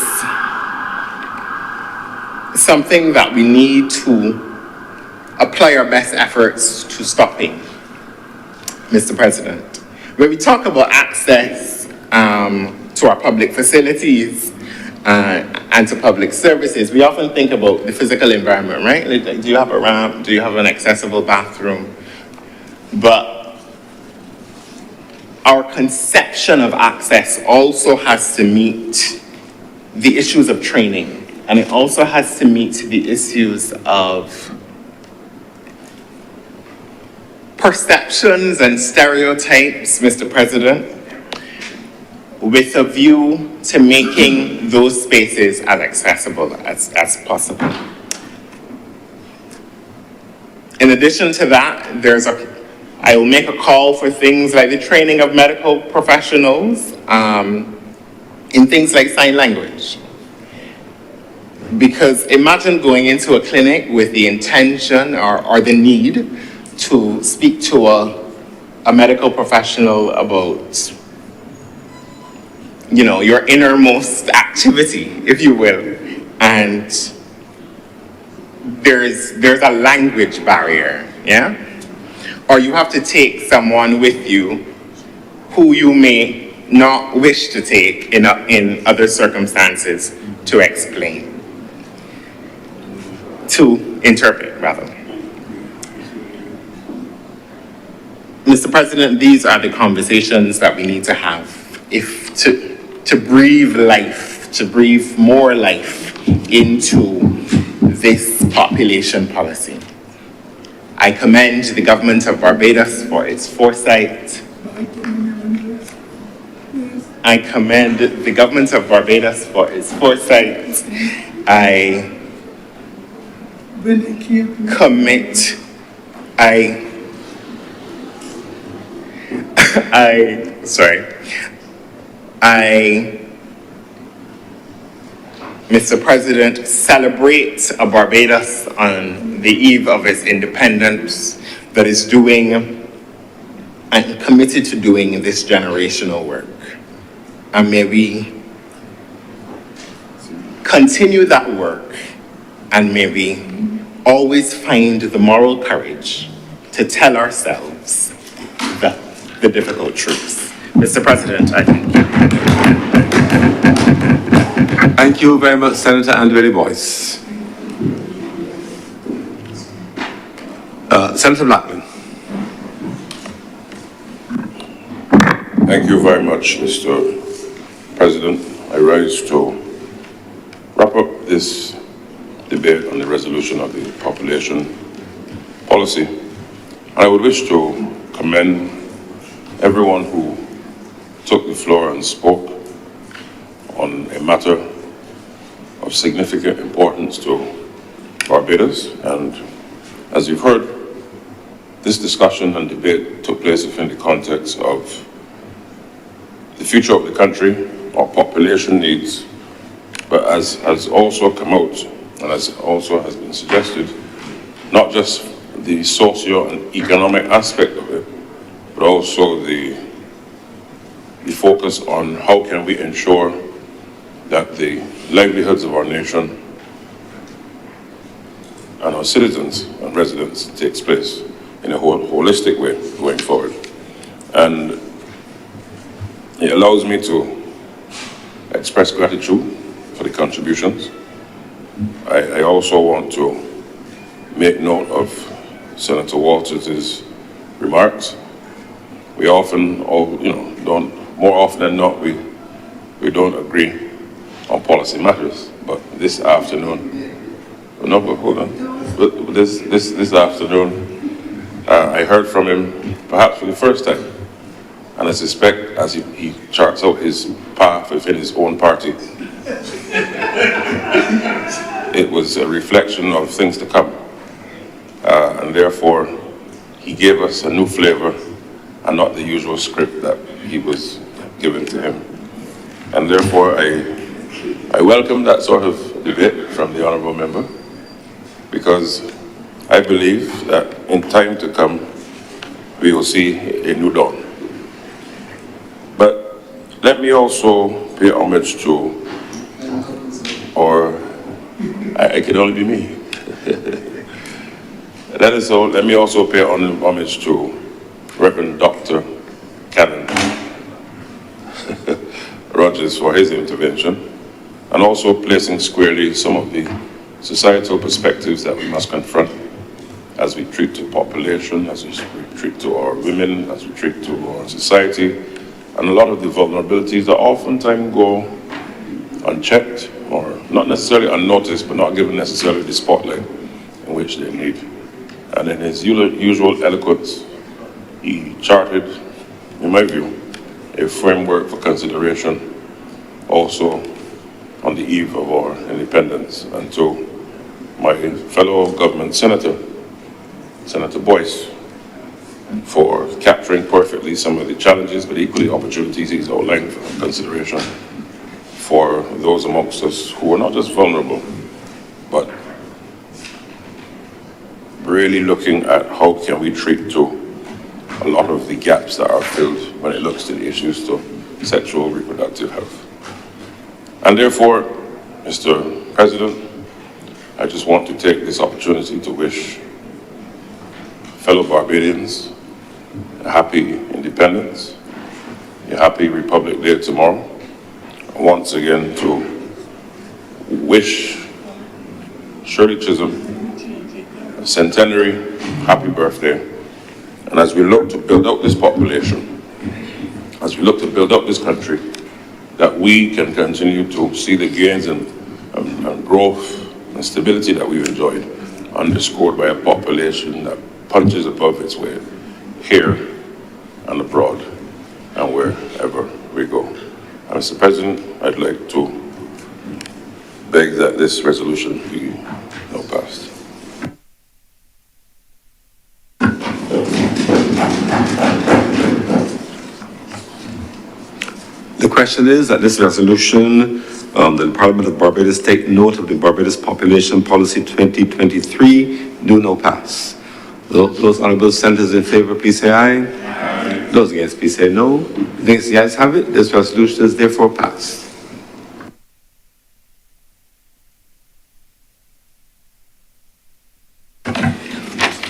something that we need to apply our best efforts to stopping, Mr. President. When we talk about access to our public facilities and to public services, we often think about the physical environment, right? Like, do you have a ramp? Do you have an accessible bathroom? But our conception of access also has to meet the issues of training, and it also has to meet the issues of perceptions and stereotypes, Mr. President, with a view to making those spaces as accessible as possible. In addition to that, I will make a call for things like the training of medical professionals in things like sign language. Because imagine going into a clinic with the intention or the need to speak to a medical professional about, you know, your innermost activity, if you will, and there's a language barrier, yeah? Or you have to take someone with you who you may not wish to take in other circumstances to explain, to interpret, rather. Mr. President, these are the conversations that we need to have to breathe life, to breathe more life into this population policy. I commend the government of Barbados for its foresight. I commend the government of Barbados for its foresight. I commit, Mr. President, celebrate a Barbados on the eve of its independence that is doing and committed to doing this generational work. And may we continue that work, and may we always find the moral courage to tell ourselves the difficult truths. Mr. President, I thank you. Thank you very much, Senator Andrew Boyce. Senator Blackman. Thank you very much, Mr. President. I rise to wrap up this debate on the resolution of the population policy. And I would wish to commend everyone who took the floor and spoke on a matter of significant importance to Barbados. And as you've heard, this discussion and debate took place within the context of the future of the country, our population needs, but as has also come out, and as also has been suggested, not just the socio and economic aspect of it, but also the focus on how can we ensure that the livelihoods of our nation and our citizens and residents takes place. in a holistic way going forward. And it allows me to express gratitude for the contributions. I also want to make note of Senator Walters' remarks. We often, more often than not, we don't agree on policy matters. But this afternoon, no, but hold on. But this afternoon, I heard from him perhaps for the first time. And I suspect as he charts out his path within his own party, it was a reflection of things to come. And therefore, he gave us a new flavor and not the usual script that he was given to him. And therefore, I welcome that sort of debate from the Honourable Member, because I believe that in time to come, we will see a new dawn. But let me also pay homage to, or I can only be me. Let me also pay homage to Reverend Dr. Cannon Rogers for his intervention, and also placing squarely some of the societal perspectives that we must confront as we treat the population, as we treat to our women, as we treat to our society, and a lot of the vulnerabilities that oftentimes go unchecked or not necessarily unnoticed, but not given necessarily the spotlight in which they need. And in his usual eloquence, he charted, in my view, a framework for consideration also on the eve of our independence. And to my fellow government senator, Senator Boyce, for capturing perfectly some of the challenges, but equally opportunities he's outlined for consideration for those amongst us who are not just vulnerable, but really looking at how can we treat to a lot of the gaps that are filled when it looks to the issues to sexual reproductive health. And therefore, Mr. President, I just want to take this opportunity to wish fellow Barbadians a happy independence, a happy Republic Day tomorrow. And once again to wish Shirley Chisholm a centenary happy birthday. And as we look to build up this population, as we look to build up this country, that we can continue to see the gains and growth and stability that we've enjoyed, underscored by a population that punches above its weight here and abroad and wherever we go. And Mr. President, I'd like to beg that this resolution be now passed. The question is that this resolution, that the Parliament of Barbados take note of the Barbados Population Policy 2023, do now pass. Those honourable senators in favour, please say aye. Aye. Those against, please say no. Against, the ayes have it. This resolution is therefore passed.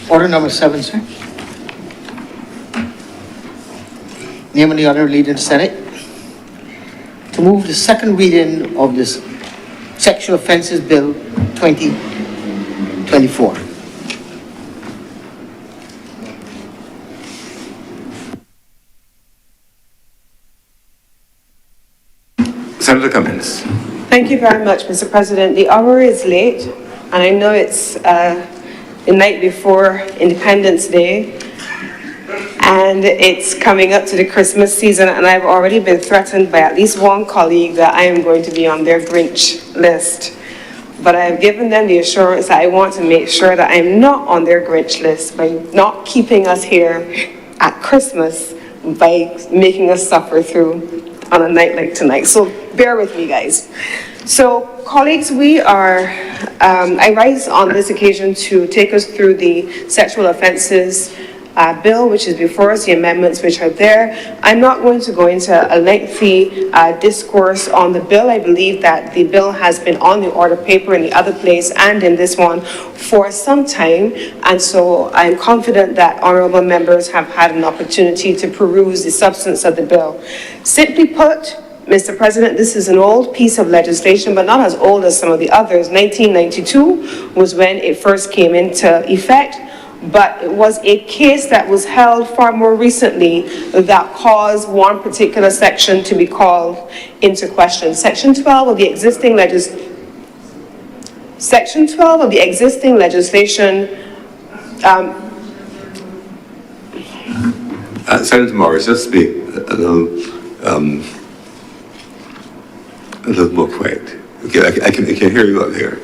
Order number 7, sir. Name of the Honourable Leader of the Senate to move the second reading of this Sexual Offences Bill 2024. Senator Cummins. Thank you very much, Mr. President. The hour is late, and I know it's the night before Independence Day, and it's coming up to the Christmas season, and I've already been threatened by at least one colleague that I am going to be on their Grinch list. But I have given them the assurance that I want to make sure that I'm not on their Grinch list by not keeping us here at Christmas by making us suffer through on a night like tonight. So bear with me, guys. So colleagues, I rise on this occasion to take us through the Sexual Offences bill which is before us, the amendments which are there. I'm not going to go into a lengthy discourse on the bill. I believe that the bill has been on the order paper in the other place and in this one for some time, and so I'm confident that honourable members have had an opportunity to peruse the substance of the bill. Simply put, Mr. President, this is an old piece of legislation, but not as old as some of the others. 1992 was when it first came into effect, but it was a case that was held far more recently that caused one particular section to be called into question. Section 12 of the existing legislation, Senator Morris, just speak a little more quiet. Okay, I can hear you up here.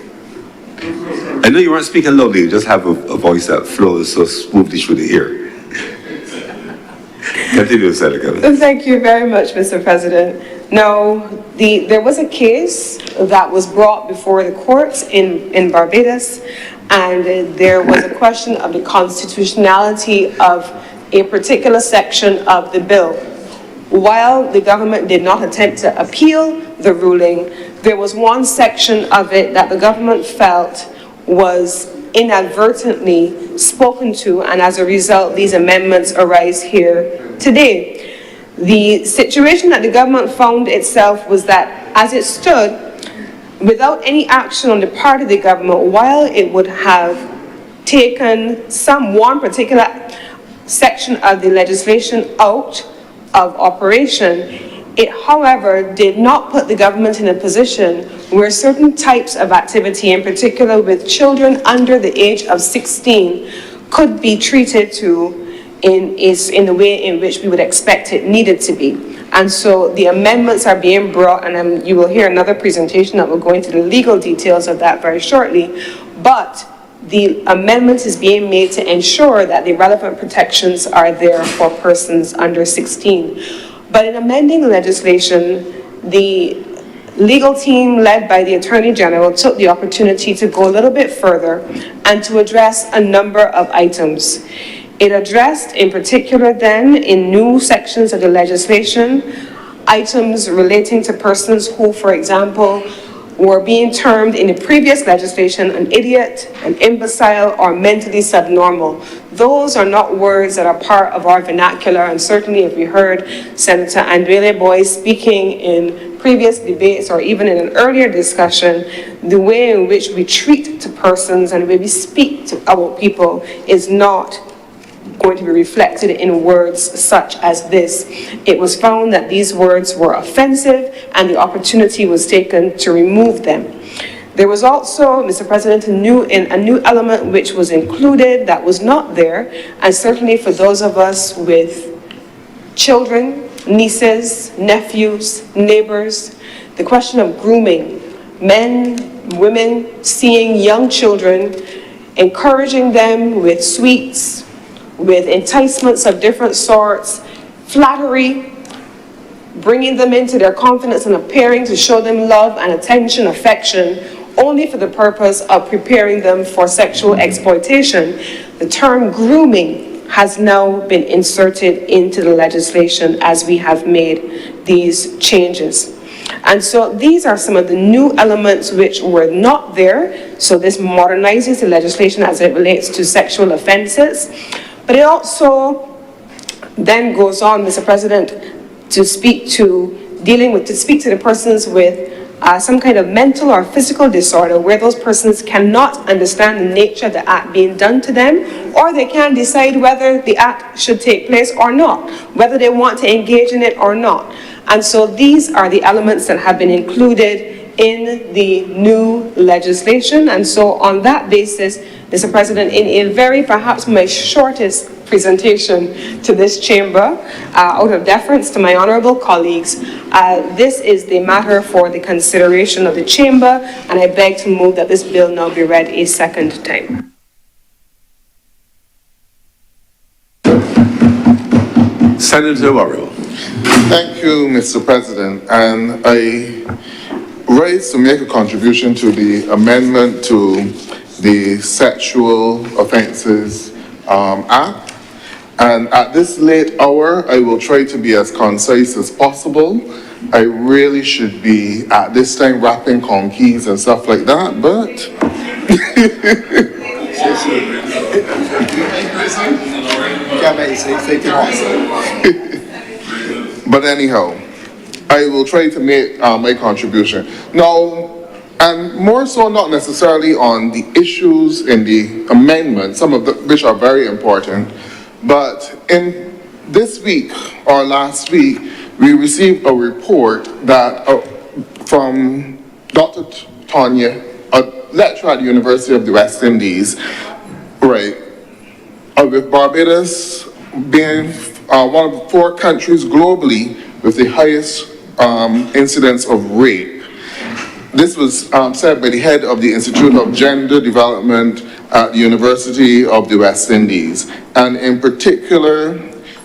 I know you weren't speaking loudly, you just have a voice that flows so smoothly through the ear. Continue, Senator. Thank you very much, Mr. President. Now, there was a case that was brought before the courts in Barbados, and there was a question of the constitutionality of a particular section of the bill. While the government did not attempt to appeal the ruling, there was one section of it that the government felt was inadvertently spoken to, and as a result, these amendments arise here today. The situation that the government found itself was that, as it stood, without any action on the part of the government, while it would have taken one particular section of the legislation out of operation, it, however, did not put the government in a position where certain types of activity, in particular with children under the age of 16, could be treated to in the way in which we would expect it needed to be. And so the amendments are being brought, and you will hear another presentation that will go into the legal details of that very shortly, but the amendment is being made to ensure that the relevant protections are there for persons under 16. But in amending the legislation, the legal team led by the Attorney General took the opportunity to go a little bit further and to address a number of items. It addressed in particular then in new sections of the legislation items relating to persons who, for example, were being termed in the previous legislation an idiot, an imbecile, or mentally subnormal. Those are not words that are part of our vernacular, and certainly if we heard Senator Andrele Boy speaking in previous debates or even in an earlier discussion, the way in which we treat to persons and the way we speak about people is not going to be reflected in words such as this. It was found that these words were offensive and the opportunity was taken to remove them. There was also, Mr. President, a new element which was included that was not there, and certainly for those of us with children, nieces, nephews, neighbors, the question of grooming, men, women, seeing young children, encouraging them with sweets, with enticements of different sorts, flattery, bringing them into their confidence and appearing to show them love and attention, affection, only for the purpose of preparing them for sexual exploitation. The term grooming has now been inserted into the legislation as we have made these changes. And so these are some of the new elements which were not there. So this modernizes the legislation as it relates to sexual offenses. But it also then goes on, Mr. President, to speak to the persons with some kind of mental or physical disorder where those persons cannot understand the nature of the act being done to them, or they can't decide whether the act should take place or not, whether they want to engage in it or not. And so these are the elements that have been included in the new legislation. And so on that basis, Mr. President, in a very, perhaps my shortest presentation to this chamber, out of deference to my honourable colleagues, this is the matter for the consideration of the chamber, and I beg to move that this bill now be read a second time. Senator Honourable. Thank you, Mr. President. And I rise to make a contribution to the amendment to the Sexual Offences Act. And at this late hour, I will try to be as concise as possible. I really should be at this time rapping conkeys and stuff like that, but but anyhow, I will try to make my contribution. Now, and more so not necessarily on the issues in the amendment, some of which are very important, but in this week or last week, we received a report that from Dr. Tanya, a lecturer at the University of the West Indies, right, with Barbados being one of the 4 countries globally with the highest incidence of rape. This was said by the head of the Institute of Gender Development at the University of the West Indies. And in particular,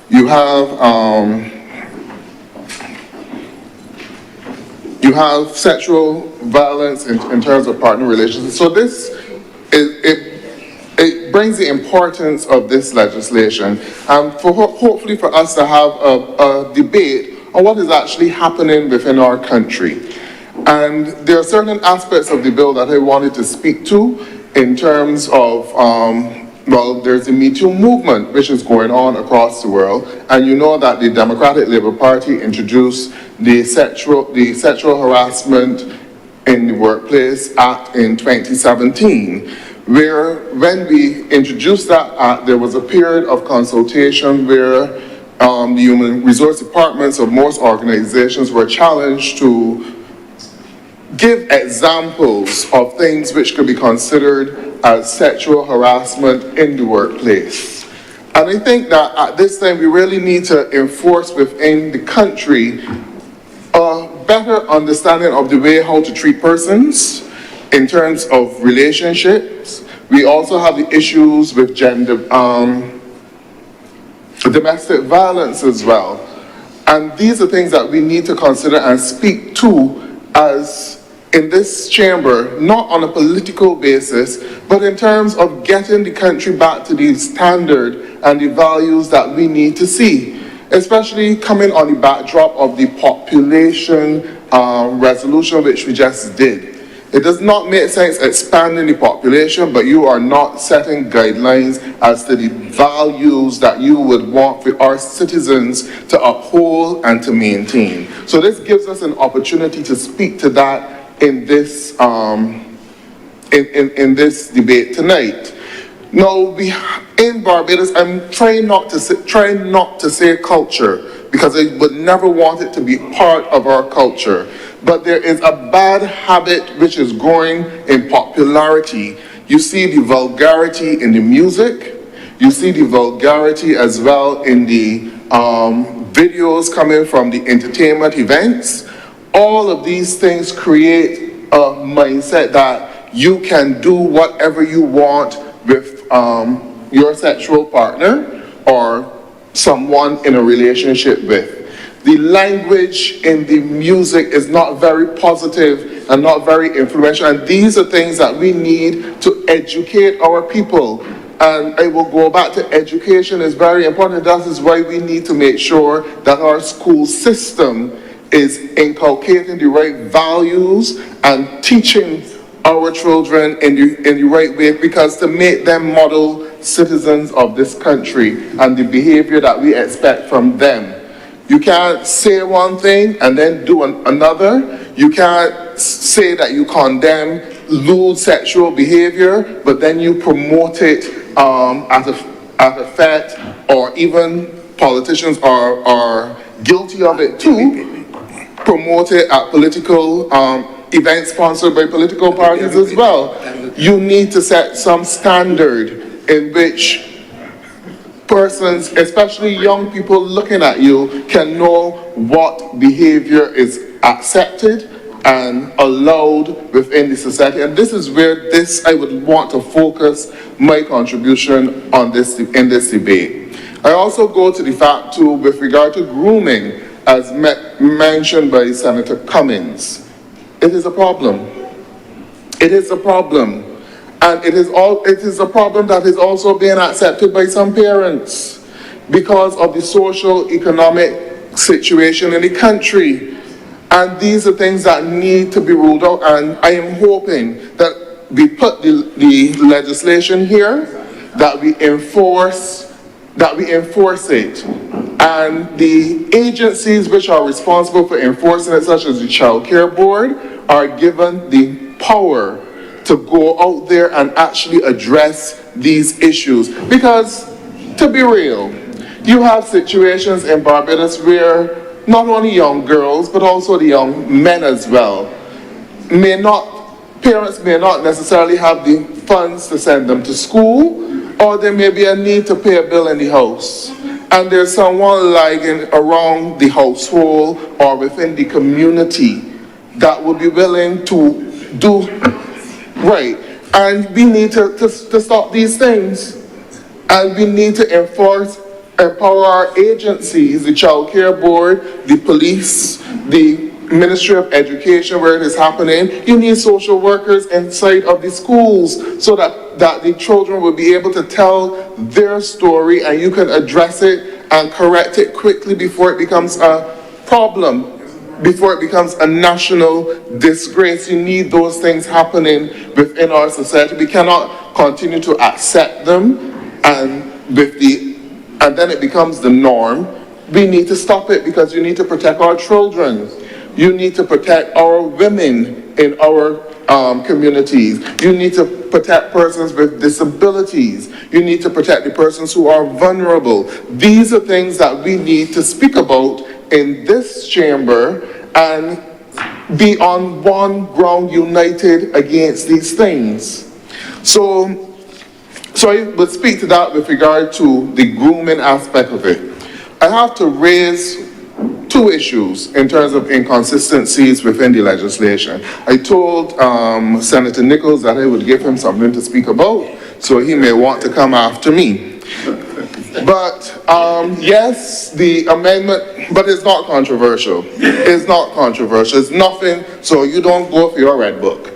you have sexual violence in terms of partner relationships. So this it brings the importance of this legislation, and hopefully for us to have a debate on what is actually happening within our country. And there are certain aspects of the bill that I wanted to speak to in terms of, well, there's the Me Too movement, which is going on across the world. And you know that the Democratic Labour Party introduced the Sexual Harassment in the Workplace Act in 2017, where when we introduced that act, there was a period of consultation where the human resource departments of most organizations were challenged to give examples of things which could be considered as sexual harassment in the workplace. And I think that at this time we really need to enforce within the country a better understanding of the way how to treat persons in terms of relationships. We also have the issues with domestic violence as well. And these are things that we need to consider and speak to as in this chamber, not on a political basis, but in terms of getting the country back to the standard and the values that we need to see, especially coming on the backdrop of the population resolution which we just did. It does not make sense expanding the population, but you are not setting guidelines as to the values that you would want for our citizens to uphold and to maintain. So this gives us an opportunity to speak to that in this in this debate tonight. Now, in Barbados, I'm trying not to say culture, because I would never want it to be part of our culture. But there is a bad habit which is growing in popularity. You see the vulgarity in the music. You see the vulgarity as well in the videos coming from the entertainment events. All of these things create a mindset that you can do whatever you want with your sexual partner or someone in a relationship with. The language in the music is not very positive and not very influential, and these are things that we need to educate our people. And I will go back to education is very important. That is why we need to make sure that our school system is inculcating the right values and teaching our children in the right way, because to make them model citizens of this country and the behavior that we expect from them. You can't say one thing and then do another. You can't say that you condemn lewd sexual behavior, but then you promote it at a fete, or even politicians are guilty of it too. Promote it at political events sponsored by political parties as well. You need to set some standard in which persons, especially young people looking at you, can know what behavior is accepted and allowed within the society. And this is where I would want to focus my contribution on this in this debate. I also go to the fact too with regard to grooming, as mentioned by Senator Cummings. It is a problem. It is a problem. And it is a problem that is also being accepted by some parents. because of the social economic situation in the country. And these are things that need to be ruled out, and I am hoping that we put the legislation here, that we enforce it. And the agencies which are responsible for enforcing it, such as the Child Care Board, are given the power to go out there and actually address these issues. Because, to be real, you have situations in Barbados where not only young girls, but also the young men as well, parents may not necessarily have the funds to send them to school, or there may be a need to pay a bill in the house. And there's someone lagging around the household or within the community that would be willing to do right. And we need to stop these things. And we need to empower our agencies, the Child Care Board, the police, the Ministry of Education, where it is happening. You need social workers inside of the schools so that the children will be able to tell their story, and you can address it and correct it quickly before it becomes a problem, before it becomes a national disgrace. You need those things happening within our society. We cannot continue to accept them, and then it becomes the norm. We need to stop it, because you need to protect our children. You need to protect our women in our communities. You need to protect persons with disabilities. You need to protect the persons who are vulnerable. These are things that we need to speak about in this chamber and be on one ground, united against these things. So I would speak to that with regard to the grooming aspect of it. I have to raise two issues in terms of inconsistencies within the legislation. I told Senator Nichols that I would give him something to speak about, so he may want to come after me. But yes, the amendment, but it's not controversial. It's not controversial. It's nothing, so you don't go for your red book.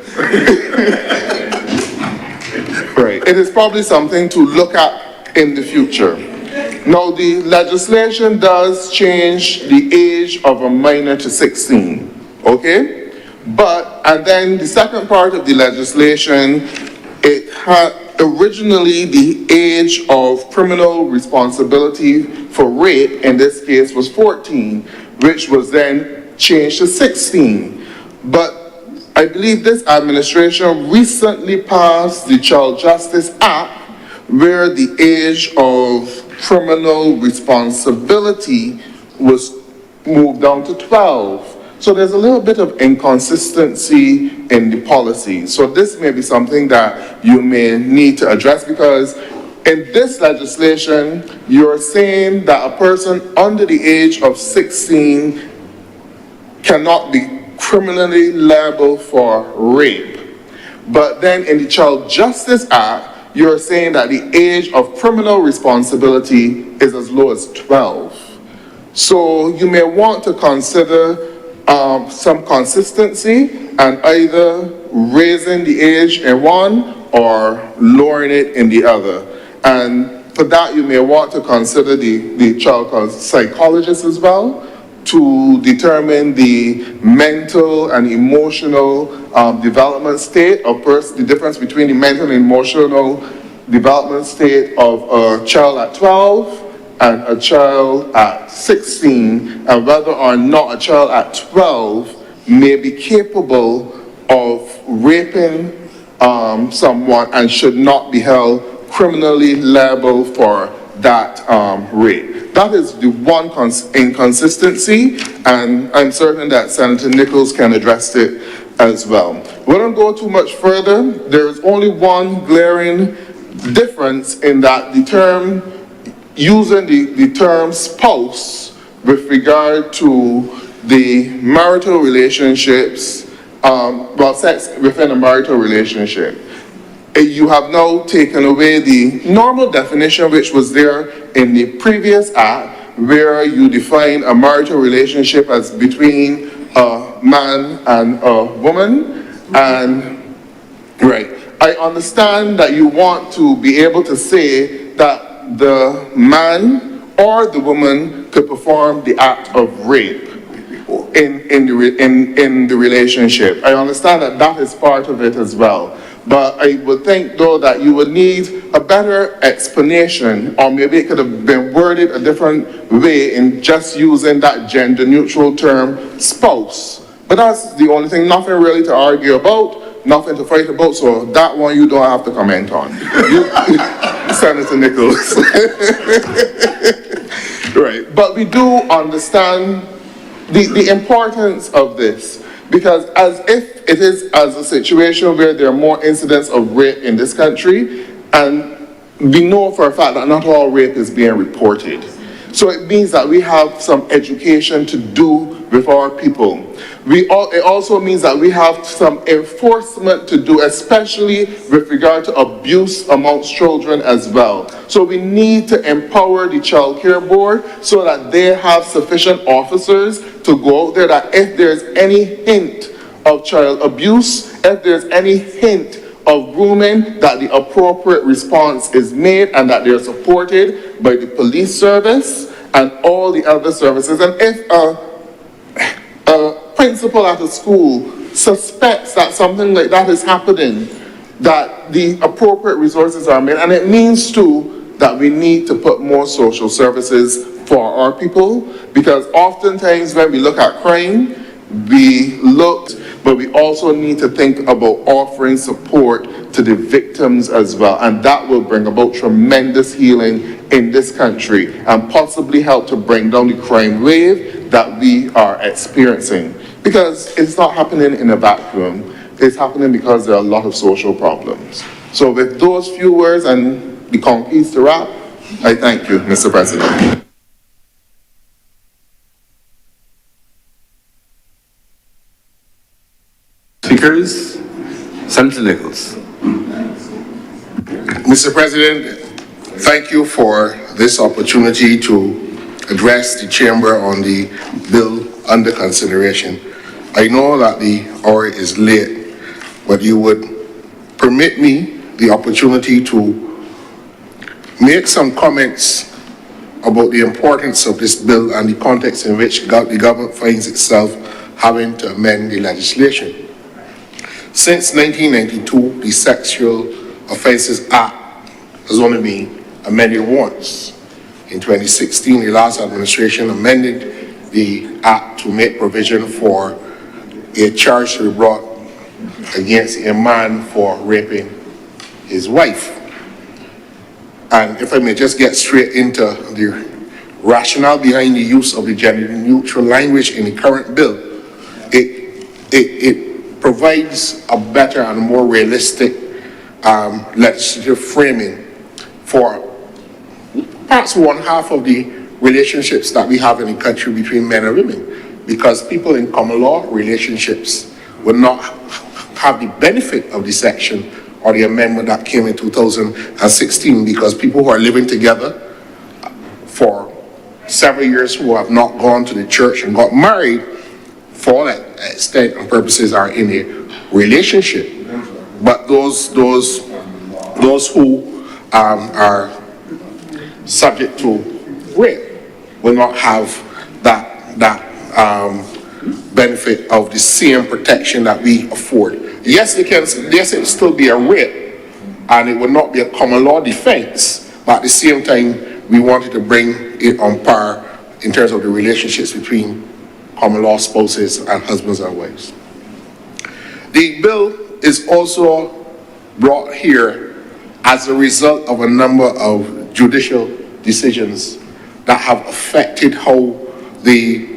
Right. It is probably something to look at in the future. Now, the legislation does change the age of a minor to 16, okay? And then the second part of the legislation, it had originally the age of criminal responsibility for rape, in this case, was 14, which was then changed to 16. But I believe this administration recently passed the Child Justice Act, where the age of criminal responsibility was moved down to 12. So there's a little bit of inconsistency in the policy. So this may be something that you may need to address, because in this legislation, you're saying that a person under the age of 16 cannot be criminally liable for rape. But then in the Child Justice Act, you're saying that the age of criminal responsibility is as low as 12. So you may want to consider some consistency and either raising the age in one or lowering it in the other. And for that, you may want to consider the child psychologist as well, to determine the mental and emotional development state of the difference between the mental and emotional development state of a child at 12 and a child at 16, and whether or not a child at 12 may be capable of raping someone and should not be held criminally liable for that rape. That is the one inconsistency, and I'm certain that Senator Nichols can address it as well. We don't go too much further. There is only one glaring difference in that the term, using the term spouse with regard to the marital relationships, sex within a marital relationship. You have now taken away the normal definition which was there in the previous act, where you define a marital relationship as between a man and a woman. And right, I understand that you want to be able to say that the man or the woman could perform the act of rape in the relationship. I understand that that is part of it as well. But I would think, though, that you would need a better explanation, or maybe it could have been worded a different way in just using that gender-neutral term, spouse. But that's the only thing, nothing really to argue about, nothing to fight about, so that one you don't have to comment on. Senator Nichols. Right, but we do understand the importance of this, because as if it is as a situation where there are more incidents of rape in this country, and we know for a fact that not all rape is being reported. So it means that we have some education to do with our people. It also means that we have some enforcement to do, especially with regard to abuse amongst children as well. So we need to empower the Child Care Board so that they have sufficient officers to go out there, that if there's any hint of child abuse, if there's any hint of grooming, that the appropriate response is made and that they're supported by the police service and all the other services. And if a principal at a school suspects that something like that is happening, that the appropriate resources are made. And it means too that we need to put more social services for our people, because oftentimes when we look at crime, but we also need to think about offering support to the victims as well, and that will bring about tremendous healing in this country and possibly help to bring down the crime wave that we are experiencing. Because it's not happening in a vacuum, it's happening because there are a lot of social problems. So with those few words and the conquest to wrap, I thank you, Mr. President. Speakers, Senator Nichols. Mr. President, thank you for this opportunity to address the Chamber on the bill under consideration. I know that the hour is late, but you would permit me the opportunity to make some comments about the importance of this bill and the context in which the government finds itself having to amend the legislation. Since 1992, the Sexual Offences Act has only been amended once. In 2016, the last administration amended the act to make provision for a charge to be brought against a man for raping his wife. And if I may just get straight into the rationale behind the use of the gender-neutral language in the current bill, it provides a better and more realistic legislative framing for perhaps one half of the relationships that we have in the country between men and women, because people in common law relationships will not have the benefit of the section or the amendment that came in 2016, because people who are living together for several years who have not gone to the church and got married for all extent and purposes are in a relationship. But those who are subject to rape will not have that benefit of the same protection that we afford. Yes, it still be a rape, and it will not be a common law defense, but at the same time, we wanted to bring it on par in terms of the relationships between common law spouses and husbands and wives. The bill is also brought here as a result of a number of judicial decisions that have affected how the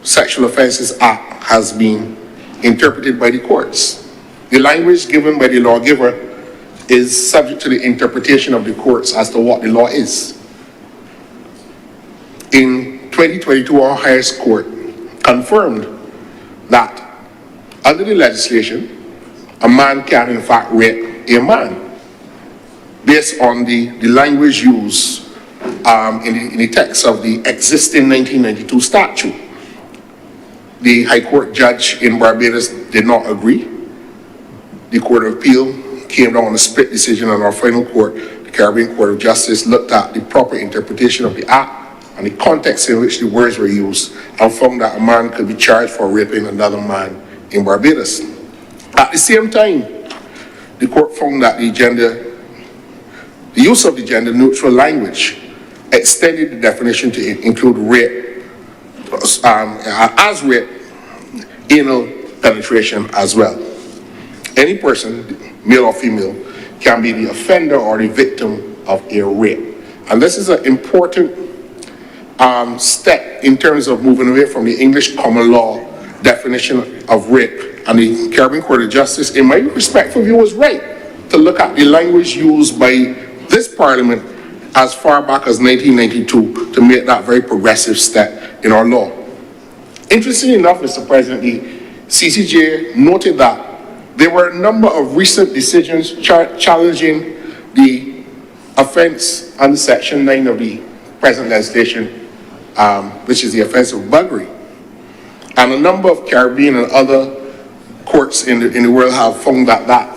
Sexual Offences Act has been interpreted by the courts. The language given by the lawgiver is subject to the interpretation of the courts as to what the law is. In 2022, our highest court confirmed that under the legislation, a man can in fact rape a man based on the language used in the text of the existing 1992 statute. The High Court judge in Barbados did not agree. The Court of Appeal came down on a split decision, and our final court, the Caribbean Court of Justice, looked at the proper interpretation of the Act and the context in which the words were used, and found that a man could be charged for raping another man in Barbados. At the same time, the court found that the use of the gender-neutral language extended the definition to include rape, as rape, anal penetration as well. Any person, male or female, can be the offender or the victim of a rape. And this is an important step in terms of moving away from the English common law definition of rape. And the Caribbean Court of Justice, in my respectful view, was right to look at the language used by this Parliament as far back as 1992 to make that very progressive step in our law. Interestingly enough, Mr. President, the CCJ noted that there were a number of recent decisions challenging the offence under Section 9 of the present legislation, which is the offence of buggery. And a number of Caribbean and other courts in the world have found that that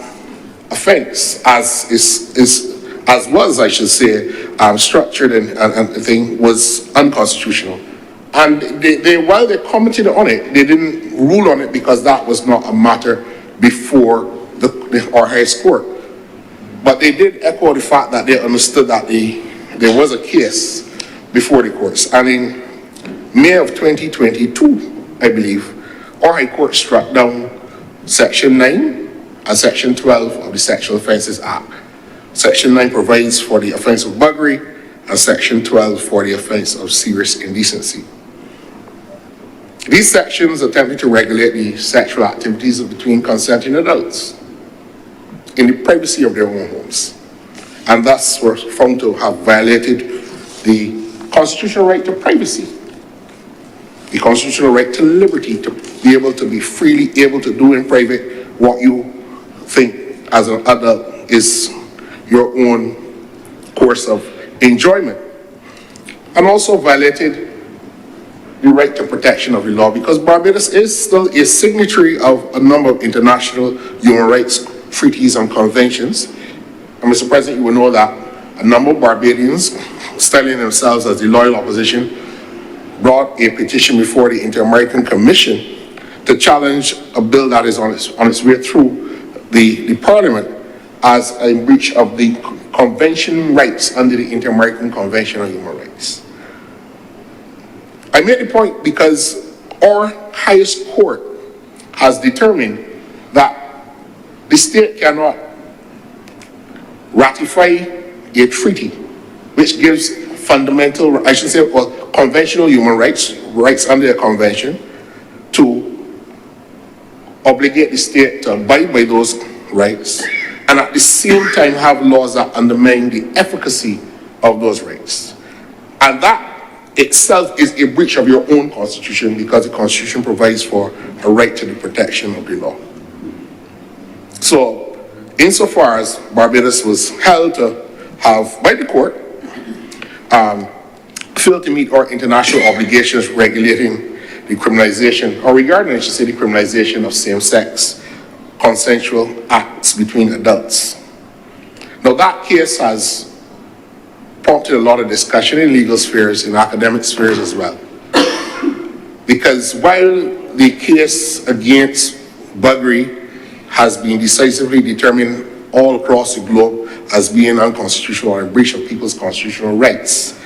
offence, as was, I should say, structured and thing, was unconstitutional. And while they commented on it, they didn't rule on it because that was not a matter before our highest court. But they did echo the fact that they understood that there was a case before the courts. And in May of 2022, I believe, our High Court struck down Section 9 and Section 12 of the Sexual Offences Act. Section 9 provides for the offence of buggery, and Section 12 for the offence of serious indecency. These sections attempted to regulate the sexual activities between consenting adults in the privacy of their own homes, and thus were found to have violated the constitutional right to privacy, the constitutional right to liberty, to be able to be freely able to do in private what you think as an adult is your own course of enjoyment, and also violated the right to protection of the law, because Barbados is still a signatory of a number of international human rights treaties and conventions. And Mr. President, you will know that a number of Barbadians, styling themselves as the loyal opposition, brought a petition before the Inter-American Commission to challenge a bill that is on its way through the Parliament as a breach of the convention rights under the Inter-American Convention on Human Rights. I made the point because our highest court has determined that the state cannot ratify a treaty which gives fundamental, I should say, well, conventional human rights under a convention, to obligate the state to abide by those rights, and at the same time have laws that undermine the efficacy of those rights. And that itself is a breach of your own constitution, because the constitution provides for a right to the protection of the law. So, insofar as Barbados was held to have, by the court, failed to meet our international obligations regulating the criminalization, or regarding, I should say, the criminalization of same-sex consensual acts between adults. Now, that case has prompted a lot of discussion in legal spheres, in academic spheres as well. Because while the case against buggery has been decisively determined all across the globe as being unconstitutional and a breach of people's constitutional rights,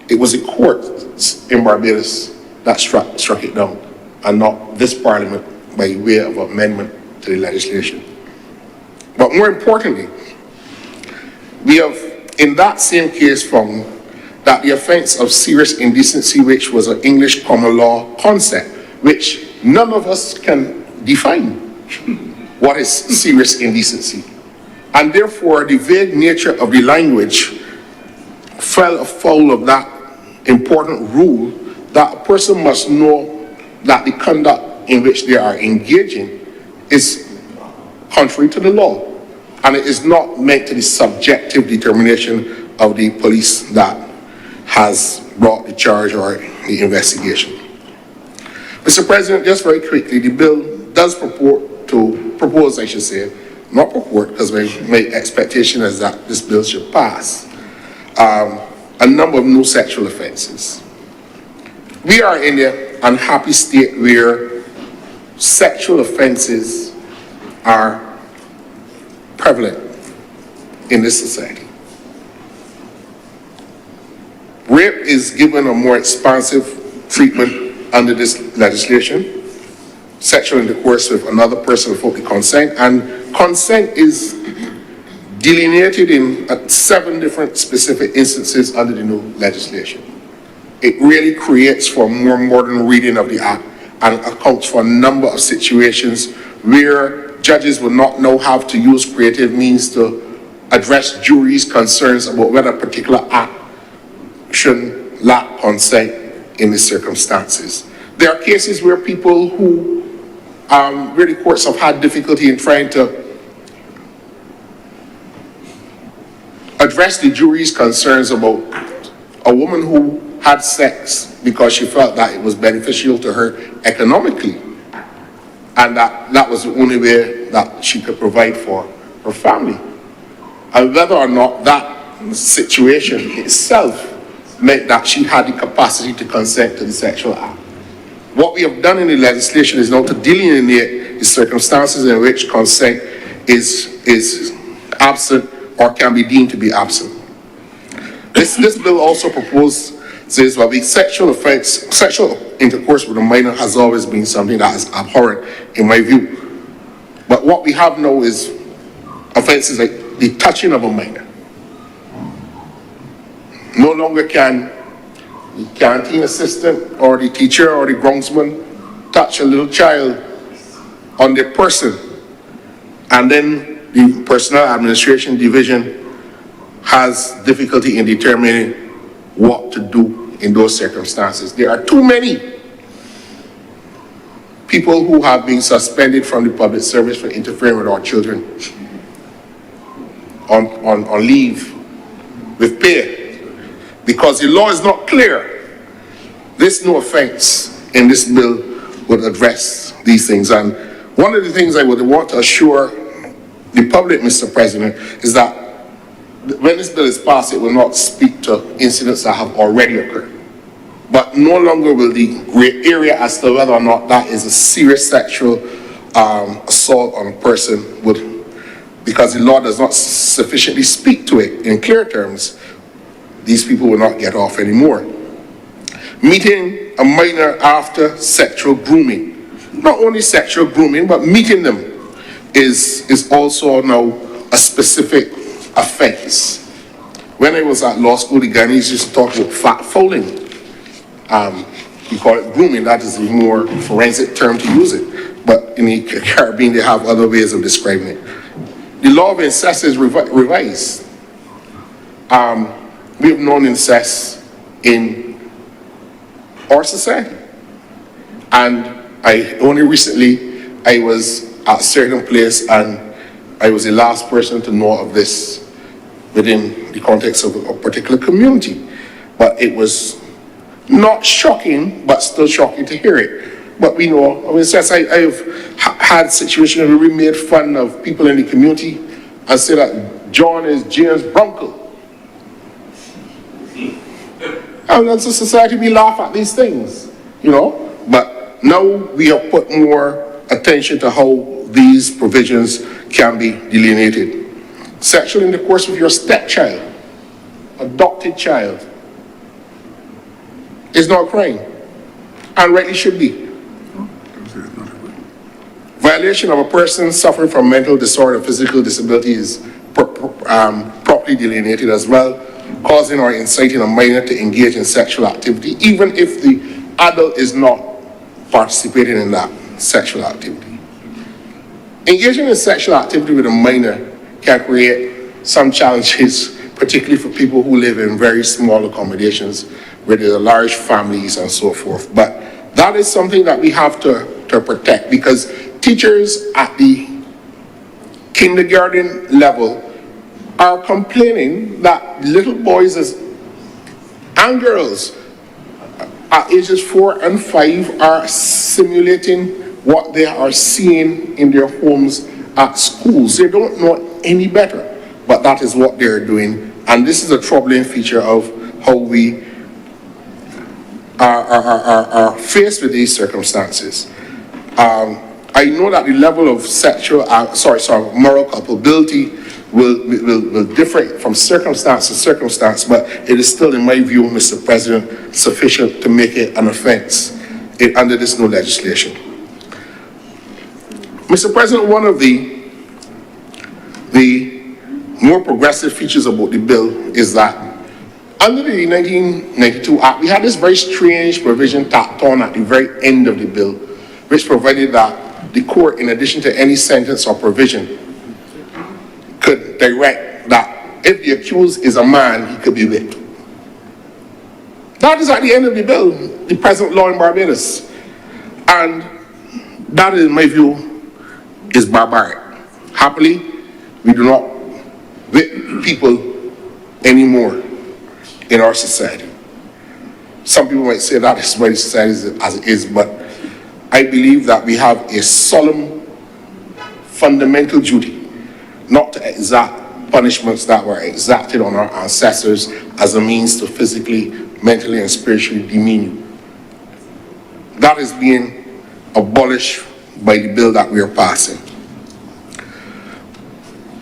it was the courts in Barbados that struck it down, and not this Parliament by way of amendment to the legislation. But more importantly, we have in that same case found that the offence of serious indecency, which was an English common law concept, which none of us can define what is serious indecency. And therefore, the vague nature of the language fell afoul of that important rule that a person must know that the conduct in which they are engaging is contrary to the law, and it is not meant to be subjective determination of the police that has brought the charge or the investigation. Mr. President, just very quickly, the bill does propose, I should say, not purport, because my expectation is that this bill should pass, a number of new sexual offences. we are in the unhappy state where sexual offenses are prevalent in this society. Rape is given a more expansive treatment under this legislation. Sexual intercourse with another person without the consent, and consent is delineated in 7 different specific instances under the new legislation. It really creates for a more modern reading of the Act and accounts for a number of situations where judges will not now have to use creative means to address juries' concerns about whether a particular act should lack consent in the circumstances. There are cases where people who really courts have had difficulty in trying to address the jury's concerns about a woman who had sex because she felt that it was beneficial to her economically, and that was the only way that she could provide for her family. And whether or not that situation itself meant that she had the capacity to consent to the sexual act. What we have done in the legislation is now to delineate the circumstances in which consent is absent or can be deemed to be absent. This bill also proposes that the sexual intercourse with a minor has always been something that is abhorrent in my view. But what we have now is offenses like the touching of a minor. No longer can the canteen assistant or the teacher or the groundsman touch a little child on their person, and then the Personnel Administration Division has difficulty in determining what to do in those circumstances. There are too many people who have been suspended from the public service for interfering with our children on leave with pay, because the law is not clear. This no offense in this bill would address these things. And one of the things I would want to assure the public, Mr. President, is that when this bill is passed, it will not speak to incidents that have already occurred. But no longer will the gray area as to whether or not that is a serious sexual assault on a person because the law does not sufficiently speak to it in clear terms. These people will not get off anymore. Meeting a minor after sexual grooming. Not only sexual grooming, but meeting them is also now a specific offense. When I was at law school, the Ghanaians used to talk about fat fouling. We call it grooming. That is a more forensic term to use it. But in the Caribbean, they have other ways of describing it. The law of incest is revised. We have known incest in our society. And only recently, I was at a certain place and I was the last person to know of this within the context of a particular community. But it was not shocking, but still shocking to hear it. But we know, incest, I've had situations where we made fun of people in the community and said that John is James' uncle. And as a society, we laugh at these things, you know. But now we have put more attention to how these provisions can be delineated. Sexual intercourse with your stepchild, adopted child, is not a crime, and rightly should be. Violation of a person suffering from mental disorder or physical disability is properly delineated as well, causing or inciting a minor to engage in sexual activity, even if the adult is not participating in that sexual activity. Engaging in sexual activity with a minor can create some challenges, particularly for people who live in very small accommodations where there are large families and so forth. But that is something that we have to protect, because teachers at the kindergarten level are complaining that little boys and girls at ages 4 and 5 are simulating what they are seeing in their homes at schools. They don't know any better, but that is what they're doing. And this is a troubling feature of how we are faced with these circumstances. I know that the level of moral culpability will differ from circumstance to circumstance, but it is still, in my view, Mr. President, sufficient to make it an offense under this new legislation. Mr. President, one of the more progressive features about the bill is that under the 1992 Act, we had this very strange provision tacked on at the very end of the bill, which provided that the court, in addition to any sentence or provision, could direct that if the accused is a man, he could be whipped. That is at the end of the bill, the present law in Barbados. And that, in my view, is barbaric. Happily, we do not whip people anymore in our society. Some people might say that is why the society is as it is, but I believe that we have a solemn, fundamental duty not to exact punishments that were exacted on our ancestors as a means to physically, mentally, and spiritually demean you. That is being abolished by the bill that we are passing.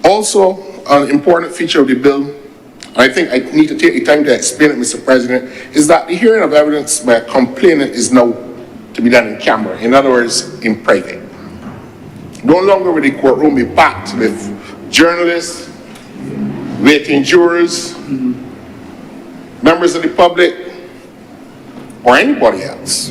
Also, an important feature of the bill, and I think I need to take the time to explain it, Mr. President, is that the hearing of evidence by a complainant is now to be done in camera, in other words, in private. No longer will the courtroom be packed with journalists, waiting jurors, members of the public, or anybody else,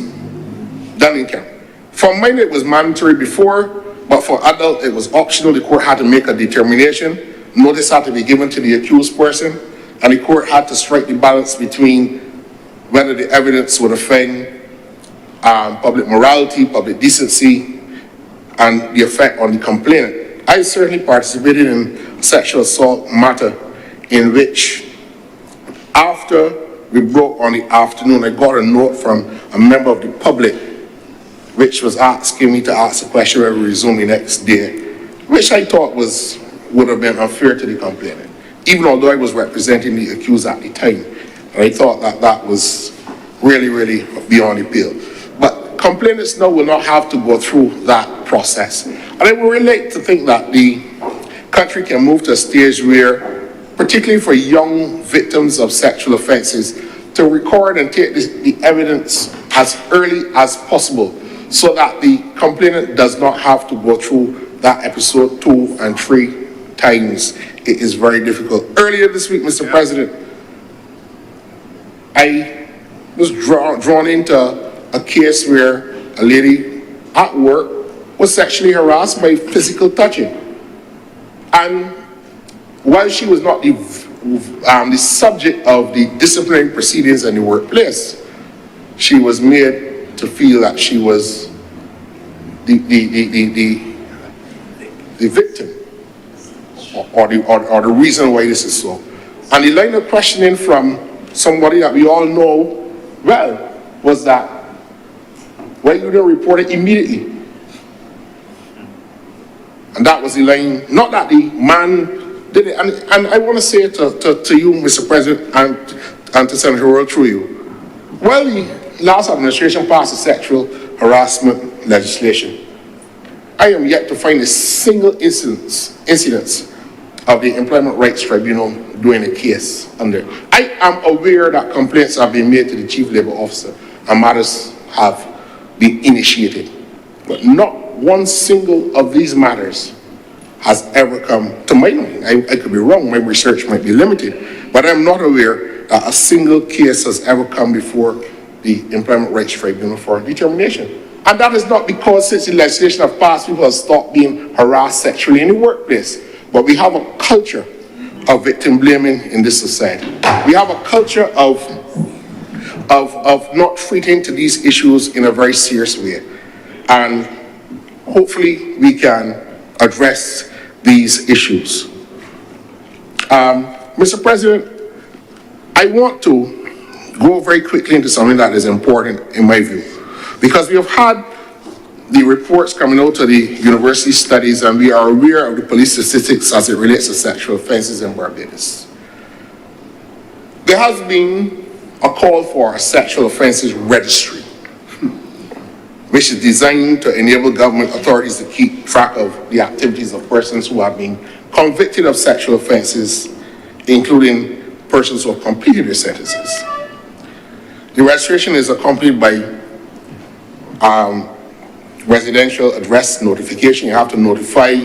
done in camera. For minor, it was mandatory before, but for adult, it was optional. The court had to make a determination. Notice had to be given to the accused person, and the court had to strike the balance between whether the evidence would offend public morality, public decency, and the effect on the complainant. I certainly participated in a sexual assault matter in which, after we broke on the afternoon, I got a note from a member of the public which was asking me to ask a question when we resumed the next day, which I thought would have been unfair to the complainant, even although I was representing the accused at the time. And I thought that that was really, really beyond the pale. But complainants now will not have to go through that process. And I would really like to think that the country can move to a stage where, particularly for young victims of sexual offenses, to record and take the evidence as early as possible so that the complainant does not have to go through that episode 2 and 3 times. It is very difficult. Earlier this week, Mr. President, I was drawn into a case where a lady at work was sexually harassed by physical touching. And while she was not the subject of the disciplinary proceedings in the workplace, she was made to feel that she was the victim or the reason why this is so. And the line of questioning from somebody that we all know well was that, why you didn't report it immediately? And that was the line, not that the man did it. And I want to say to you, Mr. President, and to Senator Earl through you, well, the last administration passed a sexual harassment legislation. I am yet to find a single incidence of the Employment Rights Tribunal doing a case under. I am aware that complaints have been made to the Chief Labour Officer and matters have been initiated, but not one single of these matters has ever come to my mind. I could be wrong, my research might be limited, but I'm not aware that a single case has ever come before the Employment Rights Tribunal for determination. And that is not because since the legislation has passed, people have stopped being harassed sexually in the workplace. But we have a culture of victim blaming in this society. We have a culture of not treating to these issues in a very serious way. And hopefully we can address these issues. Mr. President, I want to go very quickly into something that is important in my view, because we have had the reports coming out of the university studies and we are aware of the police statistics as it relates to sexual offenses in Barbados. There has been a call for a sexual offences registry, which is designed to enable government authorities to keep track of the activities of persons who have been convicted of sexual offences, including persons who have completed their sentences. The registration is accompanied by residential address notification. You have to notify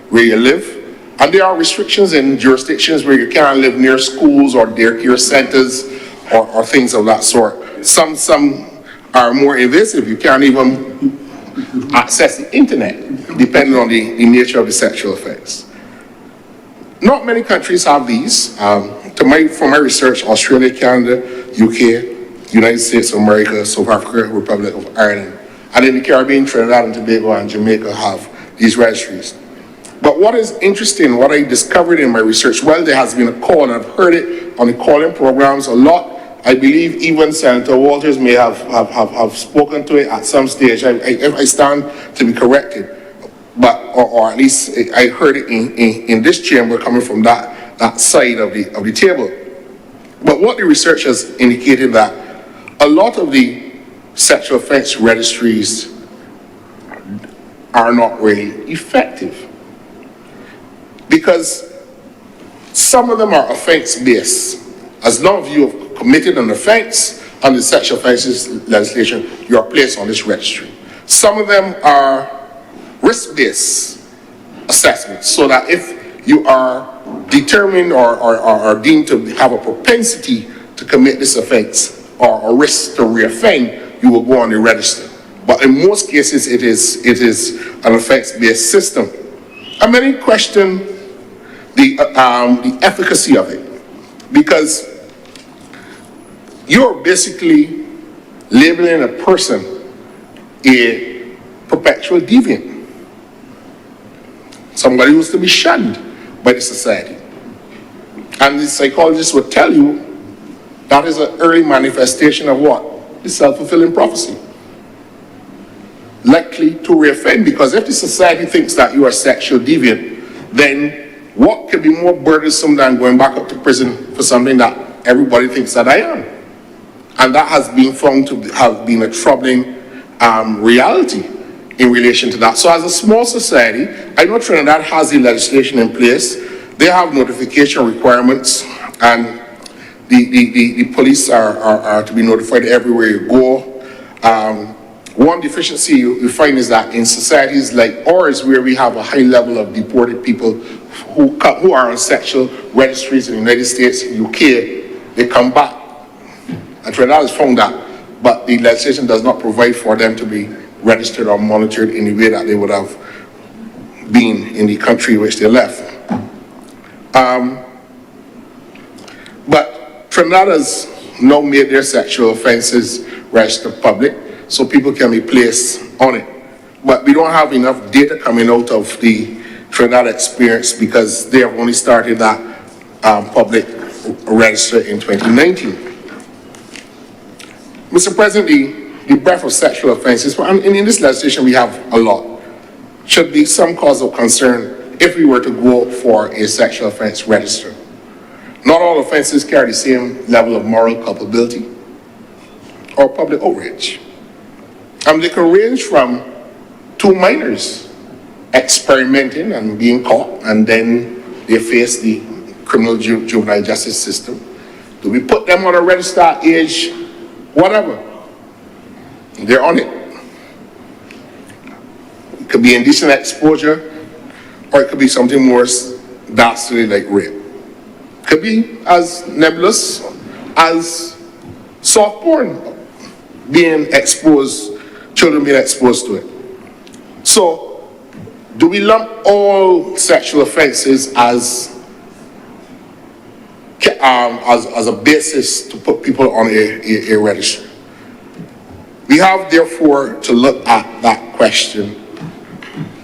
where you live. And there are restrictions in jurisdictions where you can't live near schools or daycare centers or things of that sort. Some are more invasive. You can't even access the internet, depending on the nature of the sexual offense. Not many countries have these. From my research, Australia, Canada, UK, United States of America, South Africa, Republic of Ireland, and in the Caribbean, Trinidad and Tobago and Jamaica have these registries. But what is interesting, what I discovered in my research, well, there has been a call, and I've heard it on the calling programs a lot. I believe even Senator Walters may have spoken to it at some stage. I stand to be corrected, but or at least I heard it in this chamber coming from that side of the table. But what the research has indicated that a lot of the sexual offense registries are not really effective, because some of them are offense-based. As long as you have committed an offense under sexual offences legislation, you are placed on this registry. Some of them are risk-based assessments, so that if you are determined or deemed to have a propensity to commit this offense or a risk to reoffend, you will go on the register. But in most cases, it is an offense-based system. And many question the efficacy of it, because you're basically labeling a person a perpetual deviant, somebody who's to be shunned by the society. And the psychologists would tell you that is an early manifestation of what? The self-fulfilling prophecy. Likely to reoffend, because if the society thinks that you are a sexual deviant, then what could be more burdensome than going back up to prison for something that everybody thinks that I am? And that has been found to have been a troubling reality in relation to that. So as a small society, I know Trinidad has the legislation in place. They have notification requirements, and the police are to be notified everywhere you go. One deficiency you find is that in societies like ours, where we have a high level of deported people who are on sexual registries in the United States, UK, they come back. And Trinidad has found that, but the legislation does not provide for them to be registered or monitored in the way that they would have been in the country which they left. But Trinidad has now made their sexual offences register public, so people can be placed on it. But we don't have enough data coming out of the Trinidad experience, because they have only started that public register in 2019. Mr. President, the breadth of sexual offences, and in this legislation we have a lot, should be some cause of concern if we were to go for a sexual offence register. Not all offences carry the same level of moral culpability or public outrage. They can range from two minors experimenting and being caught, and then they face the criminal juvenile justice system. Do we put them on a register at age whatever? They're on it. It could be indecent exposure, or it could be something more dastardly like rape. It could be as nebulous as soft porn being exposed, children being exposed to it. So, do we lump all sexual offences as a basis to put people on a register? We have, therefore, to look at that question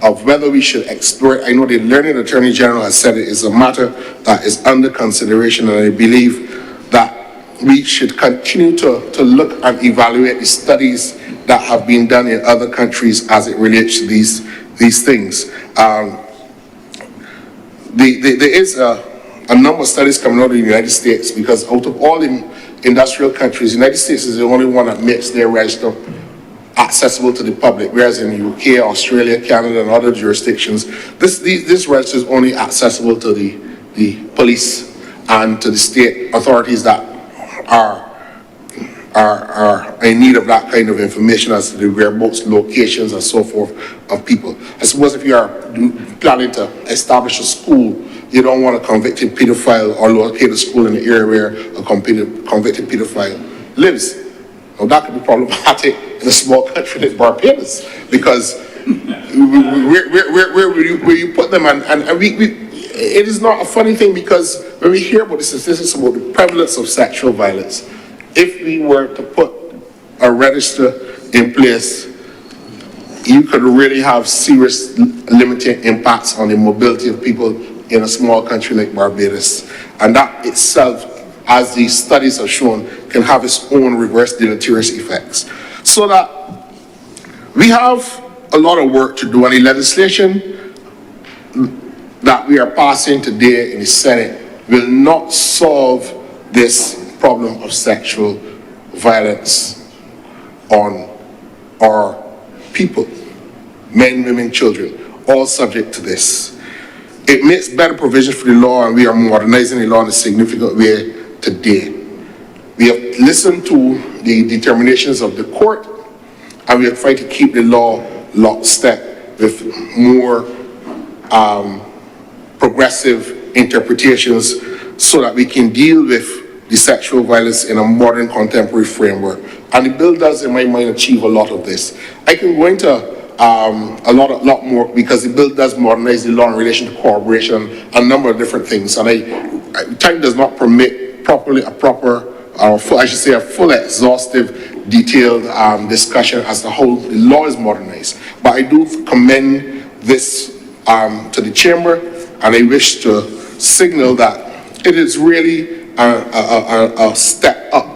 of whether we should explore it. I know the Learned Attorney General has said it is a matter that is under consideration, and I believe that we should continue to look and evaluate the studies that have been done in other countries as it relates to these things. There is a number of studies coming out of the United States, because out of all the industrial countries, the United States is the only one that makes their register accessible to the public, whereas in the UK, Australia, Canada, and other jurisdictions, this register is only accessible to the police and to the state authorities that are in need of that kind of information as to the whereabouts, locations, and so forth of people. I suppose if you are planning to establish a school, you don't want a convicted pedophile or locate a school in the area where a convicted pedophile lives. Now that could be problematic in a small country like Barbados, because where will you put them? And it is not a funny thing, because when we hear about the statistics about the prevalence of sexual violence, if we were to put a register in place, you could really have serious limiting impacts on the mobility of people in a small country like Barbados. And that itself, as the studies have shown, can have its own reverse deleterious effects. So that we have a lot of work to do, and the legislation that we are passing today in the Senate will not solve this problem of sexual violence on our people, men, women, children, all subject to this. It makes better provision for the law, and we are modernizing the law in a significant way today. We have listened to the determinations of the court, and we have tried to keep the law lockstep with more progressive interpretations so that we can deal with the sexual violence in a modern contemporary framework. And the bill does, in my mind, achieve a lot of this. I can go into a lot more, because the bill does modernize the law in relation to cooperation and a number of different things. And time does not permit a full, exhaustive, detailed discussion as to how the law is modernized. But I do commend this to the chamber, and I wish to signal that it is really a step up,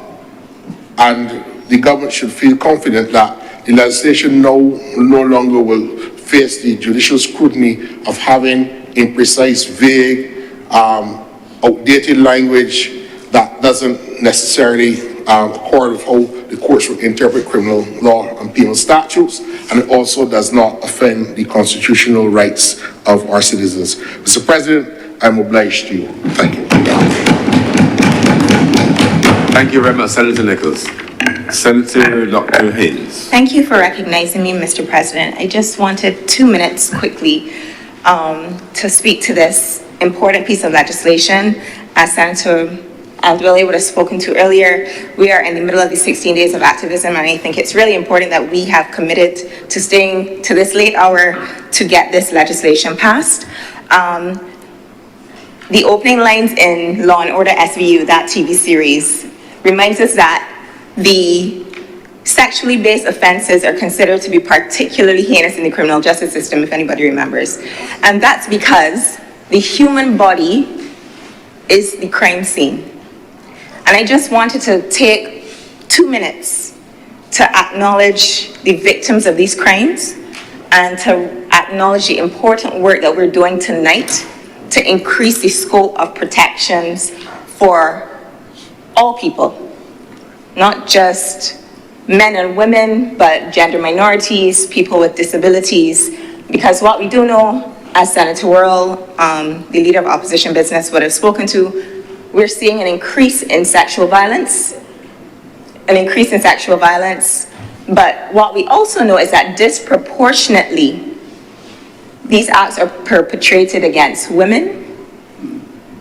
and the government should feel confident that the legislation no longer will face the judicial scrutiny of having imprecise, vague, outdated language that doesn't necessarily accord with how the courts would interpret criminal law and penal statutes, and it also does not offend the constitutional rights of our citizens. Mr. President, I'm obliged to you. Thank you. Thank you very much, Senator Nichols. Senator Dr. Haynes. Thank you for recognizing me, Mr. President. I just wanted 2 minutes quickly to speak to this important piece of legislation. As Senator Aldwillie would have spoken to earlier, we are in the middle of the 16 days of activism, and I think it's really important that we have committed to staying to this late hour to get this legislation passed. The opening lines in Law & Order SVU, that TV series, reminds us that the sexually based offenses are considered to be particularly heinous in the criminal justice system, if anybody remembers. And that's because the human body is the crime scene. And I just wanted to take 2 minutes to acknowledge the victims of these crimes and to acknowledge the important work that we're doing tonight to increase the scope of protections for all people, not just men and women, but gender minorities, people with disabilities. Because what we do know, as Senator Worrell, the leader of opposition business, would have spoken to, we're seeing an increase in sexual violence, but what we also know is that disproportionately, these acts are perpetrated against women,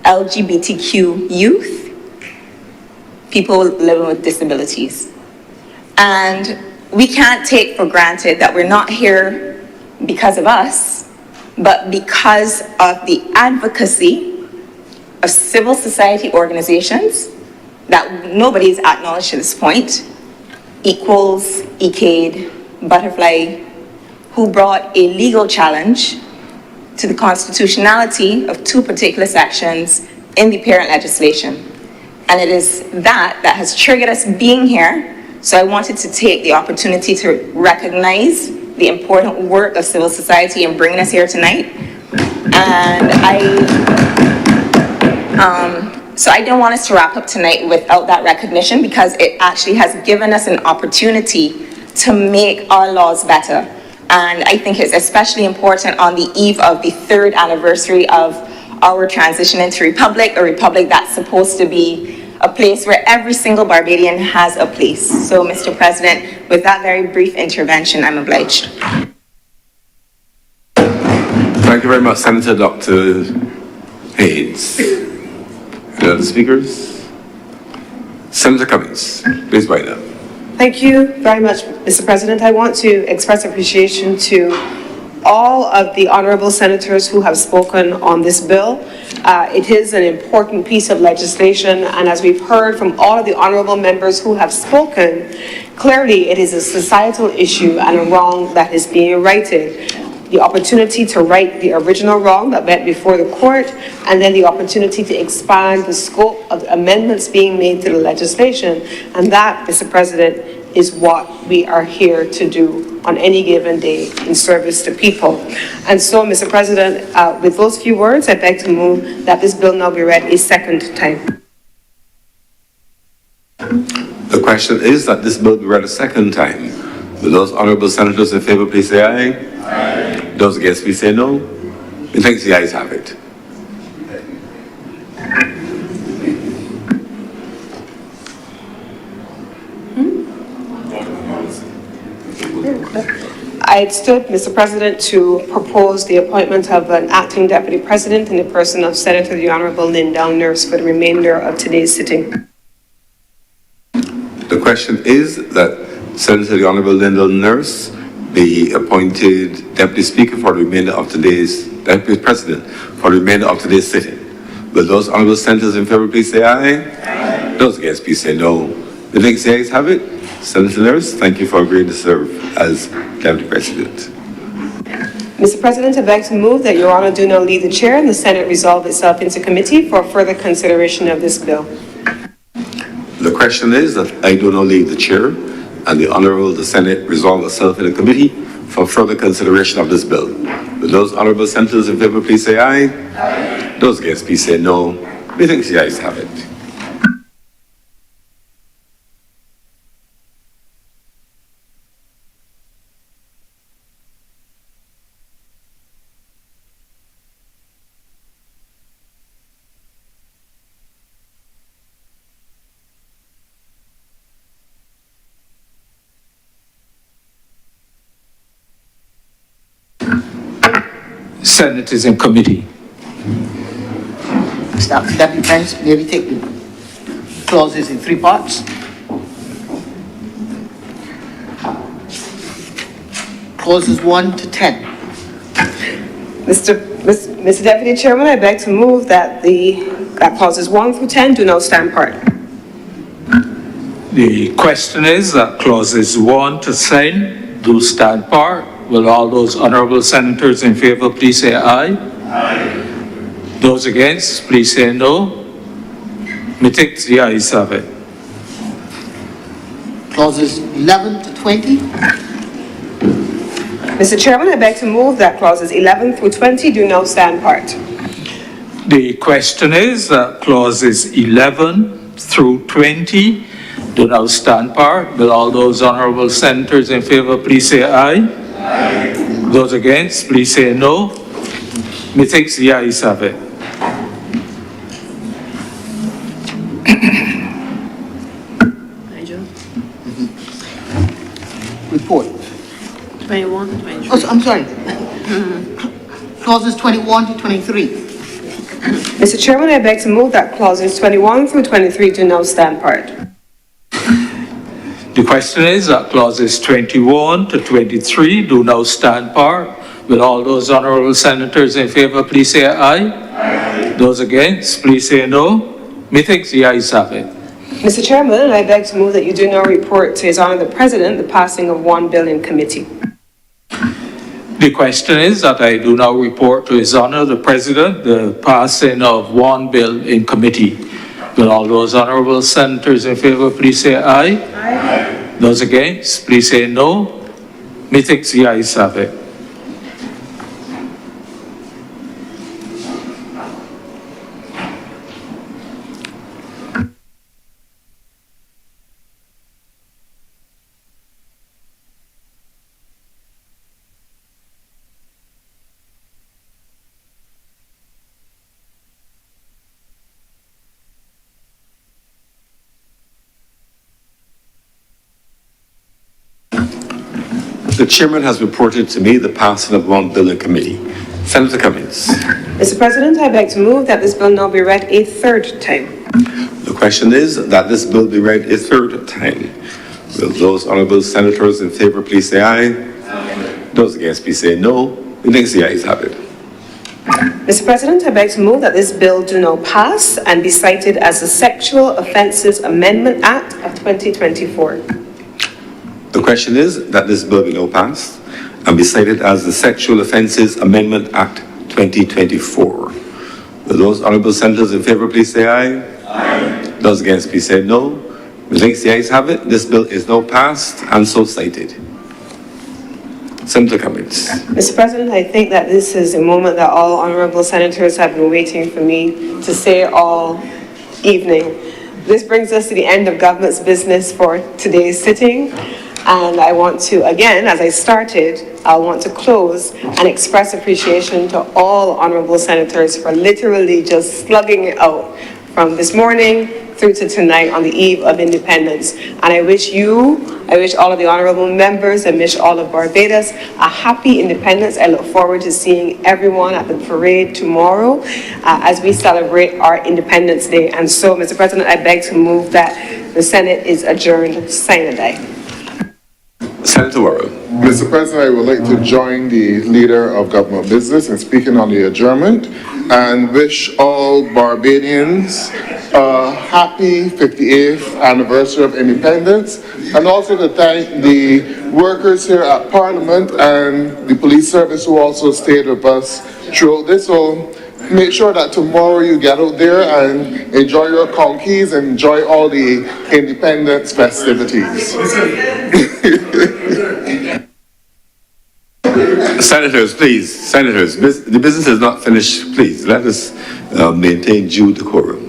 LGBTQ youth, people living with disabilities. And we can't take for granted that we're not here because of us, but because of the advocacy of civil society organizations that nobody's acknowledged to this point, Equals, ECAID, Butterfly, who brought a legal challenge to the constitutionality of 2 particular sections in the parent legislation. And it is that has triggered us being here. So I wanted to take the opportunity to recognize the important work of civil society in bringing us here tonight. And So I don't want us to wrap up tonight without that recognition, because it actually has given us an opportunity to make our laws better. And I think it's especially important on the eve of the 3rd anniversary of our transition into republic, a republic that's supposed to be a place where every single Barbadian has a place. So, Mr. President, with that very brief intervention, I'm obliged. Thank you very much, Senator Dr. Hayes. Any other speakers? Senator Cummings, please write up. Thank you very much, Mr. President. I want to express appreciation to all of the honourable senators who have spoken on this bill. It is an important piece of legislation, and as we've heard from all of the honourable members who have spoken, clearly it is a societal issue and a wrong that is being righted. The opportunity to right the original wrong that went before the court, and then the opportunity to expand the scope of the amendments being made to the legislation. And that, Mr. President, is what we are here to do on any given day in service to people. And so, Mr. President, with those few words, I beg to move that this bill now be read a second time. The question is that this bill be read a second time. Will those honourable senators in favour please say aye? Aye. Those against please say no. Methinks the ayes have it. I stood, Mr. President, to propose the appointment of an acting deputy president in the person of Senator the Honourable Lindell Nurse for the remainder of today's sitting. The question is that Senator the Honourable Lindell Nurse be appointed Deputy Speaker for the remainder of today's, Deputy President for the remainder of today's sitting. Will those honourable senators in favour please say aye? Aye. Those against please say no. Methinks the ayes have it. Senator Nurse, thank you for agreeing to serve as Deputy President. Mr. President, I beg to move that Your Honour do now leave the chair and the Senate resolve itself into committee for further consideration of this bill. The question is that I do not leave the chair and the Honourable the Senate resolve itself in a committee for further consideration of this bill. Will those honourable senators in favour please say aye? Aye. Those against please say no. Methinks the ayes have it. Senate is in committee. Mr. Deputy Pence, may we take the clauses in 3 parts? Clauses 1 to 10. Mr. Deputy Chairman, I beg to move that that clauses 1 through 10 do not stand part. The question is that clauses 1 to 10 do stand part. Will all those honourable senators in favour please say aye? Aye. Those against please say no. Methinks the ayes have it. Clauses 11 to 20. Mr. Chairman, I beg to move that clauses 11 through 20 do not stand part. The question is that clauses 11 through 20 do now stand part. Will all those honourable senators in favour please say aye? Aye. Those against, please say no. Methinks the ayes have it. Report. 21 to 23. Oh, I'm sorry. Clauses 21 to 23. Mr. Chairman, I beg to move that clauses 21 through 23 do not stand part. The question is that clauses 21 to 23 do now stand part. Will all those honourable senators in favour please say aye? Aye. Those against, please say no. Methinks the ayes have it. Mr. Chairman, I beg to move that you do now report to His Honour the President the passing of 1 bill in committee. The question is that I do now report to His Honour the President the passing of 1 bill in committee. Will all those honourable senators in favour please say aye? Aye. Those against, please say no. Methinks the ayes have it. The chairman has reported to me the passing of one bill in committee. Senator Cummings. Mr. President, I beg to move that this bill now be read a third time. The question is that this bill be read a third time. Will those honourable senators in favour please say aye? Aye. Those against please say no. The next the ayes have it. Mr. President, I beg to move that this bill do now pass and be cited as the Sexual Offences Amendment Act of 2024. The question is that this bill be now passed and be cited as the Sexual Offences Amendment Act 2024. Will those honourable senators in favour please say aye? Aye. Those against please say no. Methinks the ayes have it. This bill is now passed and so cited. Senator Cummings. Mr. President, I think that this is a moment that all honourable senators have been waiting for me to say all evening. This brings us to the end of government's business for today's sitting. And I want to, again, as I started, I want to close and express appreciation to all honourable senators for literally just slugging it out from this morning through to tonight on the eve of independence. And I wish all of the honourable members, I wish all of Barbados a happy independence. I look forward to seeing everyone at the parade tomorrow as we celebrate our Independence Day. And so, Mr. President, I beg to move that the Senate is adjourned sine die. Senator Warren. Mr. President, I would like to join the leader of government business in speaking on the adjournment and wish all Barbadians a happy 58th anniversary of independence, and also to thank the workers here at Parliament and the police service who also stayed with us throughout this. So make sure that tomorrow you get out there and enjoy your conkeys and enjoy all the independence festivities. Senators, please, senators, the business is not finished. Please, let us maintain due decorum.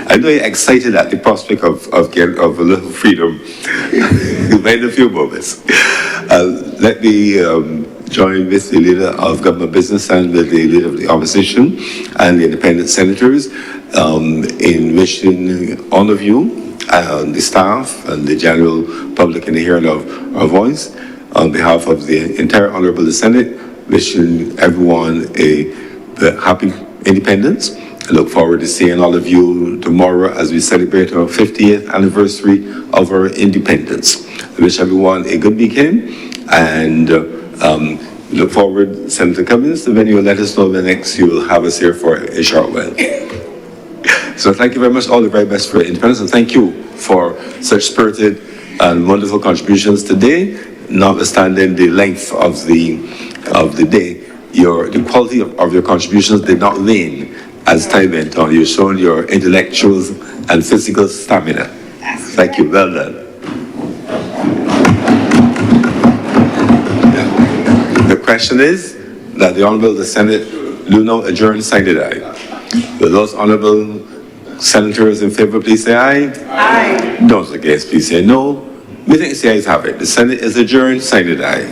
I know you're excited at the prospect of a little freedom in a few moments. Let me join with the leader of government business and with the leader of the opposition and the independent senators in wishing all of you and the staff and the general public in the hearing of our voice, on behalf of the entire Honourable Senate, wishing everyone a happy independence. I look forward to seeing all of you tomorrow as we celebrate our 50th anniversary of our independence. I wish everyone a good weekend and look forward, Senator Cummings, when you let us know when next you will have us here for a short while. So thank you very much, all the very best for independence, and thank you for such spirited and wonderful contributions today. Notwithstanding the length of the day, the quality of your contributions did not wane as time went on. You've shown your intellectual and physical stamina. Thank you. Well done. The question is that the Honourable the Senate do now adjourn sine die. Will those honourable senators in favour please say aye? Aye. Those against please say no. Methinks the ayes have it. The Senate is adjourned sine die.